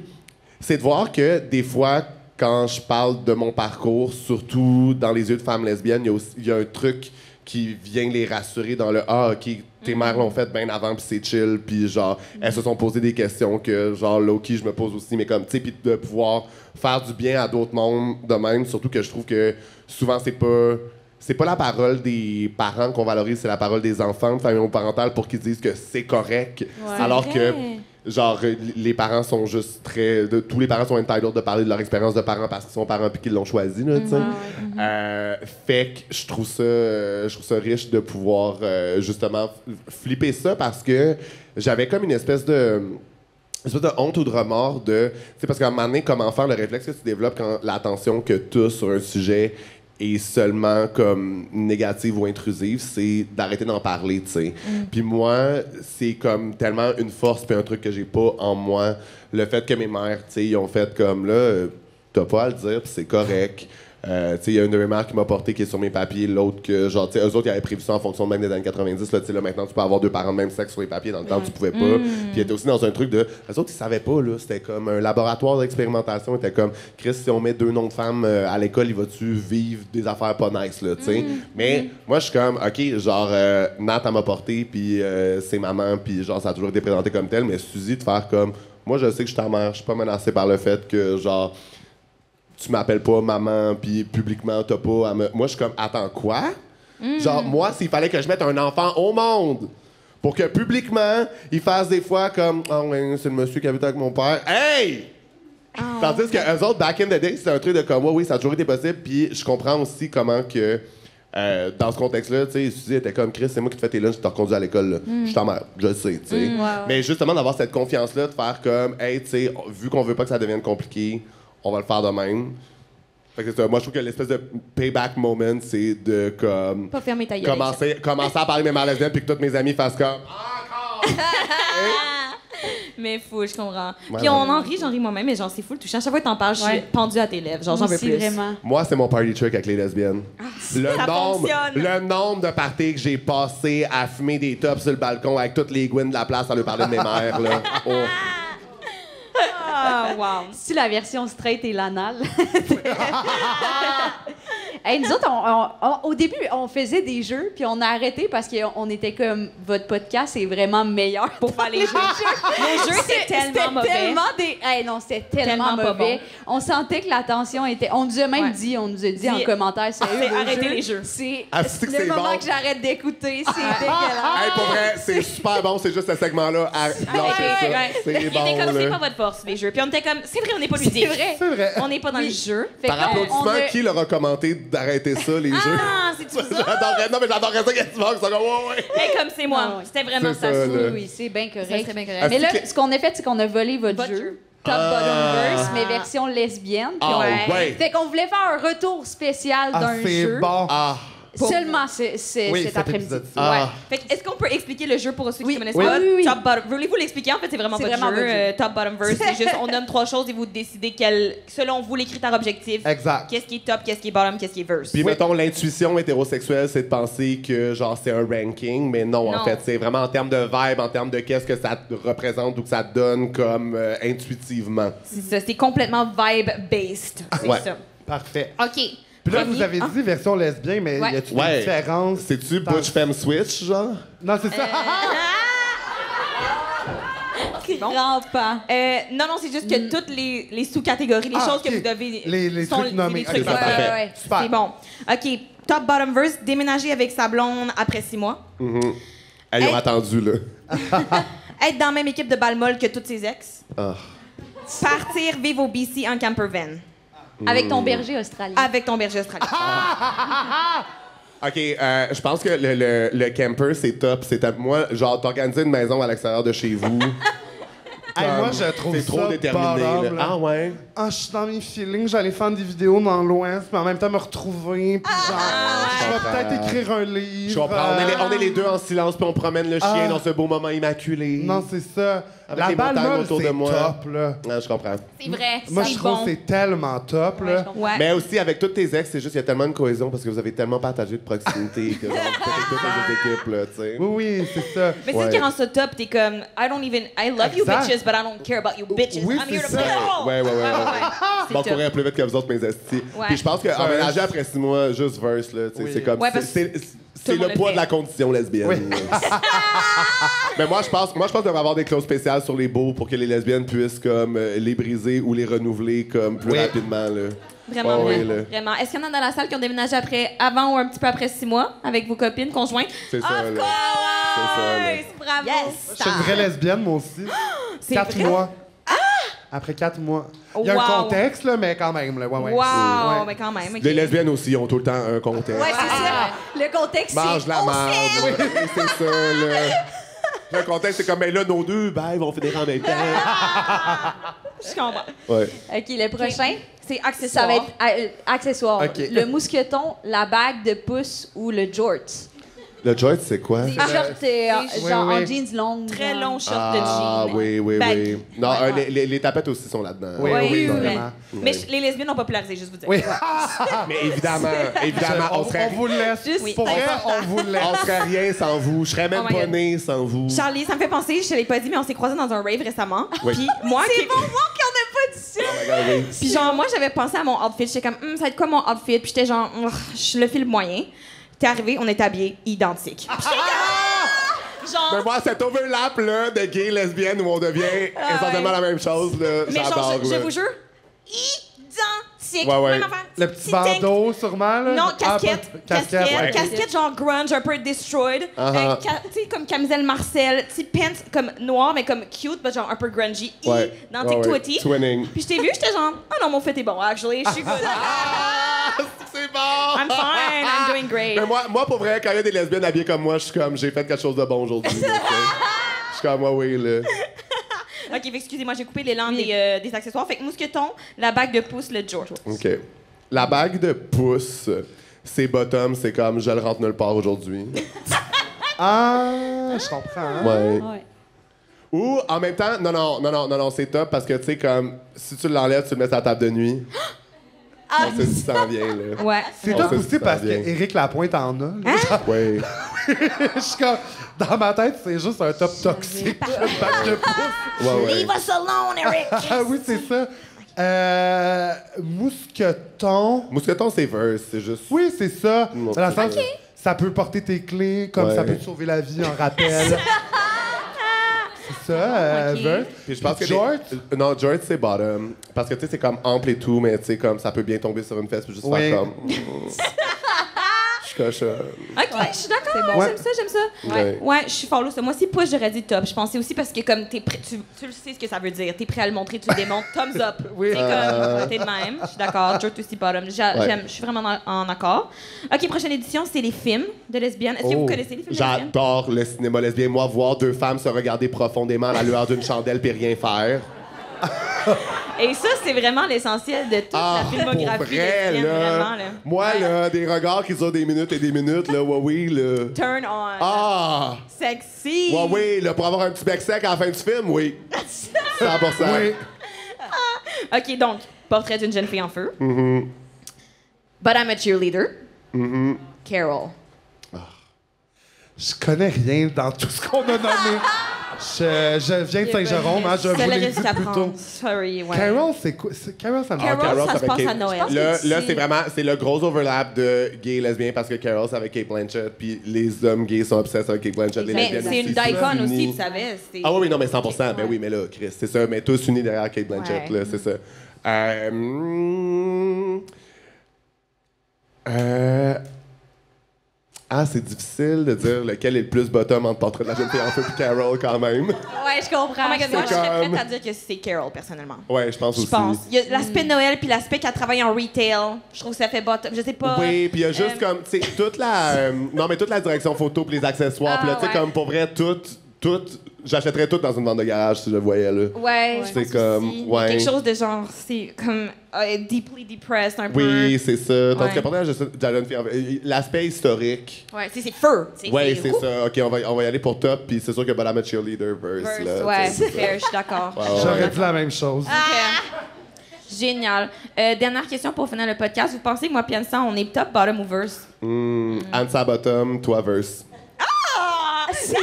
c'est de voir que des fois, quand je parle de mon parcours, surtout dans les yeux de femmes lesbiennes, il y a un truc qui vient les rassurer dans le OK, tes mères l'ont fait bien avant, puis c'est chill, puis genre, elles se sont posées des questions que, genre, low-key, je me pose aussi, mais comme, tu sais, puis de pouvoir faire du bien à d'autres mondes de même, surtout que je trouve que souvent, c'est pas la parole des parents qu'on valorise, c'est la parole des enfants de famille homoparentale pour qu'ils disent que c'est correct, alors que genre, les parents sont juste tous les parents sont entitled de parler de leur expérience de parents parce qu'ils sont parents puis qu'ils l'ont choisi, là, tu sais. Fait que je trouve ça riche de pouvoir, justement, flipper ça parce que j'avais comme une espèce de honte ou de remords de... Tu sais, parce qu'à un moment donné, comme enfant, le réflexe que tu développes quand l'attention que tu as sur un sujet est seulement comme négative ou intrusive, c'est d'arrêter d'en parler, tu sais. Puis moi, c'est comme tellement une force puis un truc que j'ai pas en moi. Le fait que mes mères, tu sais, ils ont fait comme là, t'as pas à le dire puis c'est correct. Tu sais, il y a une de mes mères qui m'a porté qui est sur mes papiers, l'autre que, genre, tu sais, eux autres, ils avaient prévu ça en fonction même des années 90. Là, tu sais, là, maintenant, tu peux avoir 2 parents de même sexe sur les papiers. Dans le temps, tu pouvais pas. Puis ils étaient aussi dans un truc de. Eux autres, ils savaient pas, là. C'était comme un laboratoire d'expérimentation. Ils étaient comme, Chris, si on met 2 noms de femmes à l'école, il va-tu vivre des affaires pas nice, là, tu sais. Mais moi, je suis comme, OK, genre, Nat, elle m'a porté, puis c'est maman, puis genre, ça a toujours été présenté comme tel. Mais Suzy, de faire comme. Moi, je sais que je suis ta mère. Je suis pas menacé par le fait que, genre. Tu m'appelles pas maman, puis publiquement, t'as pas à me... Moi, je suis comme, attends, quoi? Genre, moi, s'il fallait que je mette un enfant au monde pour que publiquement, il fasse des fois comme, ah ouais, c'est le monsieur qui habite avec mon père. Hey! Tandis que eux autres, back in the day, c'est un truc de comme, oui, ça a toujours été possible, puis je comprends aussi comment que, dans ce contexte-là, tu sais, Suzy était comme, Chris, c'est moi qui te fais tes lunchs, je te reconduis à l'école, là. Je suis ta mère, je le sais, tu sais. Mais justement, d'avoir cette confiance-là, de faire comme, hey, tu sais, vu qu'on veut pas que ça devienne compliqué, on va le faire de même. Fait que moi, je trouve que l'espèce de payback moment, c'est de comme. Pas fermer ta gueule. Commencer à parler de mes mères lesbiennes puis que toutes mes amis fassent comme. Encore! Mais fou, je comprends. Ouais, Puis on ouais. en rit, j'en ris moi-même, mais genre, c'est fou le touchant. À chaque fois que t'en parles, je suis Ouais. pendue à tes lèvres. Genre, j'en veux Aussi, plus. vraiment. Moi, c'est mon party trick avec les lesbiennes. ça fonctionne. Le nombre de parties que j'ai passé à fumer des tops sur le balcon avec toutes les Gwyn de la place à leur parler de mes mères, là. Oh. Ah, wow. Si la version straight et l'anal. Hey, nous autres, au début, on faisait des jeux, puis on a arrêté parce qu'on était comme, votre podcast est vraiment meilleur Pour faire les jeux. Les jeux, c'est tellement mauvais. Hey, non, c'était tellement Tellement pas mauvais. On sentait que la tension était... On nous a même Ouais. dit, on nous a dit en commentaire, sérieux, vos arrêtez jeux, les jeux. C'est Ah, c'est que le c'est moment bon. que j'arrête d'écouter, c'est dégueulasse. Hey, pour vrai, c'est super bon, c'est juste ce segment-là. Lâchez ça. Ouais. C'est Il bon, était comme, c'est là. pas votre force, les jeux. Puis on était comme, c'est vrai, on n'est pas ludique. C'est vrai. On n'est pas dans les jeux. Fait Par que là, on applaudissement, a- qui leur a commenté d'arrêter ça, les jeux? Ah, c'est tout ça? J'adorerais, non, mais j'adorerais ça qu'il y ait du monde qui sont comme, ouais. Hey, comme c'est moi. Ah ouais. C'était vraiment C'est ça. ça, Oui, là. oui, c'est bien correct. Ça serait bien correct. Ah, Mais là, c'est que- ce qu'on a fait, c'est qu'on a volé votre Votre jeu. jeu. Top Bottom Verse, Ah. mais version lesbienne. Puis Ah, on- ouais. Fait qu'on voulait faire un retour spécial Ah, d'un c'est jeu. bon. Ah, Seulement Oui, cet cet après-midi. épisode-ci. ah. Fait que, est-ce qu'on peut expliquer le jeu pour ceux Oui. qui connaissent Oui. pas? Oui, oui. Top, bottom. Voulez-vous l'expliquer? En fait, c'est vraiment C'est votre vraiment jeu. votre jeu. Top, bottom, verse. C'est juste, on nomme 3 choses et vous décidez selon vous, les critères objectifs. Exact. Qu'est-ce qui est top, qu'est-ce qui est bottom, qu'est-ce qui est verse. Puis, mettons, l'intuition hétérosexuelle, c'est de penser que, genre, c'est un ranking, mais non, Non. en fait, c'est vraiment en termes de vibe, en termes de qu'est-ce que ça te représente ou que ça te donne comme intuitivement. C'est ça, c'est complètement vibe-based. C'est Ouais. ça. Parfait. OK. Puis là, Premier. vous avez dit version lesbienne, mais Ouais. y a-tu Ouais. des différences? C'est-tu dans- Butch Femme Switch, genre? Non, c'est ça. Bon. Rampant. Non, c'est juste que toutes les sous-catégories, les Ah, choses ok. que vous devez... Les sont trucs nommés. les trucs Ok, nommés. parfait. Ouais. Super. C'est bon. OK. Top, bottom, verse. Déménager avec sa blonde après 6 mois. Ils ont Hey. attendu, là. Être dans la même équipe de balmol que toutes ses ex. Ah. Partir vivre au BC en camper van. Avec ton berger australien. Avec ton berger australien. OK, je pense que le camper, c'est top. Moi, genre, t'organiser une maison à l'extérieur de chez vous. Hey, moi, comme, je trouve c'est trop ça déterminé, bottom, là. là. Ah ouais? Ah, je suis dans mes feelings, j'allais faire des vidéos dans l'Ouest, mais en même temps me retrouver, puis genre, je vais comprends. peut-être écrire un livre. Je comprends. On est les deux en silence, puis on promène le chien Ah. dans ce beau moment immaculé. Non, c'est ça. Avec La les balle montagnes molle, autour de c'est moi. top, là. Ah, je comprends. C'est vrai. Moi, c'est je trouve bon. que c'est tellement top, Ouais, là. je comprends. Ouais. Mais aussi, avec toutes tes ex, c'est juste qu'il y a tellement de cohésion parce que vous avez tellement partagé de proximité que genre, vous faites avec toutes les autres équipes, là, tu sais. Oui, oui, c'est ça. Mais c'est Ouais. ce qui rend ça top. T'es comme, I love you Exact. bitches, but I don't care about you bitches. Oui, I'm here to c'est play ça. ball. Ouais. C'est Bon, top. courir plus vite que vous autres, mes estis. Ouais. Puis je pense que Verse. emménager après 6 mois, juste verse, là, tu sais, Oui. c'est comme. Ouais, parce c'est que c'est le monde le le poids fait. de la condition lesbienne. Oui. là. Mais moi, je pense qu'il devrait y avoir des clauses spéciales sur les beaux pour que les lesbiennes puissent comme les briser ou les renouveler comme plus Oui. rapidement, là. Vraiment, Ouais, vraiment. là. Vraiment. Est-ce qu'il y en a dans la salle qui ont déménagé avant ou un petit peu après 6 mois avec vos copines conjointes? C'est ça, Of là. course! Bravo! Je suis une vraie lesbienne, moi aussi. C'est 4 vrai? mois. Après 4 mois. Il y a Wow. un contexte, là, mais quand même. Là, ouais, ouais. Wow! Ouais. Mais quand même, OK. Les lesbiennes aussi ont tout le temps un contexte. Ouais, c'est ça. Le contexte, Mange c'est... la on merde. s'aime. Oui, c'est ça, là. Le contexte, c'est comme, ben là, nos deux bails vont finir en même temps. Je comprends. Ouais. OK, le prochain, C'est accessoire. ça va être accessoire. OK. Le mousqueton, la bague de pouce ou le jorts. Le joint, c'est quoi? Des shorts genre en jeans longs. Très genre. long short de jean. Ah, oui, oui, Baggy. oui. Non, Ouais. les tapettes aussi sont là-dedans. Oui, Ouais, oui, ouais. vraiment. Mais les lesbiennes ont popularisé, juste vous dire. Oui. Mais évidemment, on, on serait... on vous le laisse. Oui, Pour c'est vrai, important. on vous le laisse. On serait rien sans vous. Je serais même Oh my pas God. né sans vous. Charlie, ça me fait penser, je te l'ai pas dit, mais on s'est croisés dans un rave récemment. Oui. Puis moi, c'est bon, moi qui en ai pas dit ça. Oh my God, oui. Puis genre, moi, j'avais pensé à mon outfit. J'étais comme, ça va être quoi mon outfit? Puis j'étais genre, je le file moyen. T'es arrivé, on était habillés identiques. Puis j'étais comme, genre... Mais moi, cet overlap-là de gay, lesbienne, où on devient essentiellement la même chose, là, Mais genre, j'adore. je là. vous jure, identique. Ouais, ouais. Même affaire. Le petit bandeau, sûrement, là? Non, Ah, casquette. pas- ouais. Casquette genre grunge, un peu destroyed. Uh-huh. Tu sais, comme camiselle Marcel. Tu sais, pants comme noir, mais comme cute, mais genre un peu grungy. Ouais. Dans Ouais, tes ouais. twitty. Twinning. Puis je t'ai vu, j'étais genre, oh non, mon fit est bon, actually. Je suis good. C'est bon! I'm fine, I'm doing great. Mais moi, pour vrai, quand il y a des lesbiennes habillées comme moi, je suis comme, j'ai fait quelque chose de bon aujourd'hui. là, tu sais. Je suis comme, oui, là. Ok, fait, excusez-moi, j'ai coupé l'élan des accessoires. Fait que mousqueton, la bague de pouce, le George. OK. La bague de pouce, c'est bottom, c'est comme, je le rentre nulle part aujourd'hui. Ah, je comprends. Hein? Ouais. Ouais. Ou, en même temps, non, c'est top, parce que, tu sais, comme, si tu l'enlèves, tu le mets sur la table de nuit. On sait si ça en vient, là. Ouais. C'est On top sait aussi si ça parce vient. qu'Éric Lapointe en a. là. Hein? Ouais. Je suis comme... Dans ma tête, c'est juste un top toxique. Une bague de pouce. Ouais. Leave us alone, Eric. Ah oui, c'est ça. Mousqueton. Mousqueton, c'est verse, c'est juste... Oui, c'est ça. Non, Dans le c'est sens, ça. ça peut porter tes clés, comme Ouais. ça peut te sauver la vie en rappel. C'est ça, Ok. Vert. Puis je pense que George? non, George c'est bottom parce que tu sais c'est comme ample et tout mais tu sais comme ça peut bien tomber sur une fesse puis juste Oui. faire comme je cochonne. Ok, je suis d'accord. bon. J'aime ça, j'aime ça. Ouais. Ouais, je suis follow ça. Moi aussi, push, j'aurais dit top. Je pensais aussi parce que comme t'es prêt, tu le sais ce que ça veut dire. T'es prêt à le montrer, tu le démontres. Thumbs up. Oui. C'est comme, t'es de même. Je suis d'accord. George aussi bottom. J'aime, je suis vraiment en accord. Ok, prochaine édition, c'est les films de lesbiennes. Est-ce que vous connaissez les films de lesbiennes? J'adore le cinéma lesbien. Moi, voir deux femmes se regarder profondément à la lueur d'une chandelle puis rien faire. Et ça, c'est vraiment l'essentiel de toute la filmographie pour vrai, lesbienne, là. vraiment. Là. Moi, Ouais. là, des regards qui durent des minutes et des minutes, là, oui, là. Turn on. Ah! Sexy. Oui, là, pour avoir un petit bec sec à la fin du film, oui. 100%. Oui. OK, donc, portrait d'une jeune fille en feu. But I'm a cheerleader. Carol. Je connais rien dans tout ce qu'on a nommé. Je viens de Saint-Jérôme, hein, je vous l'ai dit plus tôt. Sorry, ouais. Carol, c'est quoi? Carol, ça me Carol, Carol, ça c'est se passe avec à Kate- Noël. Là, c'est vraiment c'est le gros overlap de gay et lesbien parce que Carol, c'est avec Kate Blanchett, puis les hommes gays sont obsessés avec Kate Blanchett. Les Mais lesbiennes c'est une aussi, daikon unis. aussi, tu savais. c'est- Ah oui, non, mais 100%. Ben Ouais. oui, mais là, Chris, c'est ça. Mais tous unis derrière Kate Blanchett, Ouais. là, c'est ça. Ah, c'est difficile de dire lequel est le plus bottom entre Portrait de la jeune fille en feu et Carol, quand même. Ouais, je comprends. Oh my God, moi, je serais comme- prête à dire que c'est Carol, personnellement. Ouais, je pense Je aussi. pense. Il y a l'aspect Noël puis l'aspect qu'elle travaille en retail. Je trouve que ça fait bottom. Je sais pas. Oui, puis il y a juste comme, tu sais, toute la... non, mais toute la direction photo puis les accessoires. Puis là, tu sais, ouais. comme, pour vrai, tout... J'achèterais tout dans une vente de garage si je le voyais, là. Ouais, je C'est pense comme- aussi. Il y a ouais. quelque chose de genre, c'est comme deeply depressed un peu. Oui, c'est ça. Tandis Ouais. que Portrait de la jeune fille en feu, l'aspect historique... Ouais, c'est feu. Ouais, c'est ça. OK, on va y aller pour top, puis c'est sûr que Madame Cheerleader verse, là. Ouais, tu sais, c'est fair, je suis d'accord. Ouais, J'aurais dit la même chose. Ok. Génial. Dernière question pour finir le podcast. Vous pensez que moi, Piansa, on est top, bottom ou verse? Ansa Bottom, toi verse. Ah! C'est fin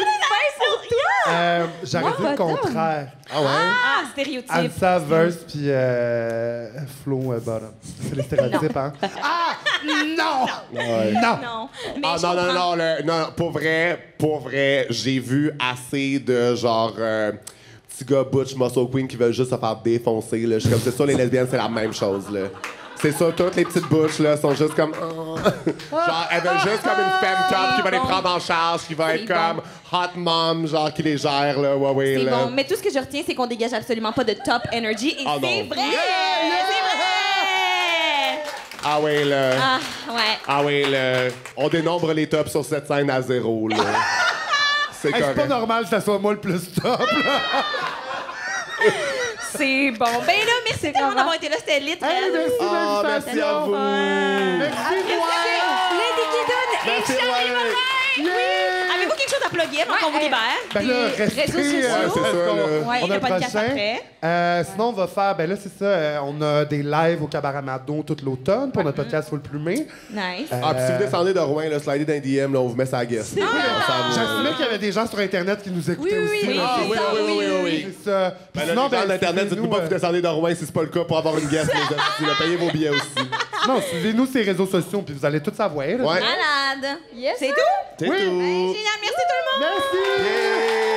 pour toi! J'aurais Moi, dit le bottom. contraire. Ah ouais? Ah, stéréotype. Ansa verse puis Flo bottom. C'est les stéréotypes, hein? Ah! Non! Ouais. Non! Non. Mais Ah je non, non, comprends. non, non, pour vrai, j'ai vu assez de genre petits gars butch muscle queen qui veulent juste se faire défoncer. Là. Je suis comme, c'est sûr, les lesbiennes, c'est la même chose. Là. C'est ça, toutes les petites butches là, sont juste comme... oh. Genre, elles veulent juste comme une femme top qui va les prendre en charge, qui va être C'est comme hot mom, genre qui les gère, là, ouais, C'est là. bon. Mais tout ce que je retiens, c'est qu'on dégage absolument pas de top energy. Et Ah, c'est non. vrai! Yeah! C'est vrai! Ah ouais, là. Ah, ouais. Ah ouais, là. On dénombre les tops sur cette scène à 0, là. C'est Hey, c'est pas correct. normal que ça soit moi le plus top, là. C'est bon. Ben là, merci tellement d'avoir été là. C'était lit. Hey, merci, Ah, merci à vous. Merci, moi. Lady Kidon et Merci, Charlie ouais. Morin! Avez-vous quelque chose à plugger avant qu'on vous libère? Ben là, restez, réseaux sociaux. c'est ça, là. Ouais, on a le podcast prochain. après. Sinon, on va faire, ben là, c'est ça, on a des lives au Cabaret Mado tout l'automne pour notre podcast Full Plumé. Nice. Ah, puis si vous descendez de Rouen, là, slidez dans les DM, là, on vous met ça à guest. J'assumais qu'il y avait des gens sur Internet qui nous écoutaient aussi. oui, là. Ah, oui, oui, oui, oui, oui. C'est ça. Puis Ben là, sinon, les gens d'Internet, suivez-nous, dites-nous pas que vous descendez de Rouen si c'est pas le cas pour avoir une guest. Vous payez vos billets aussi. non, suivez-nous sur les réseaux sociaux, puis vous allez tout savoir. Ouais. Malade. Yes. C'est tout? C'est Oui. tout. Génial. Merci tout le monde. Merci! Yeah.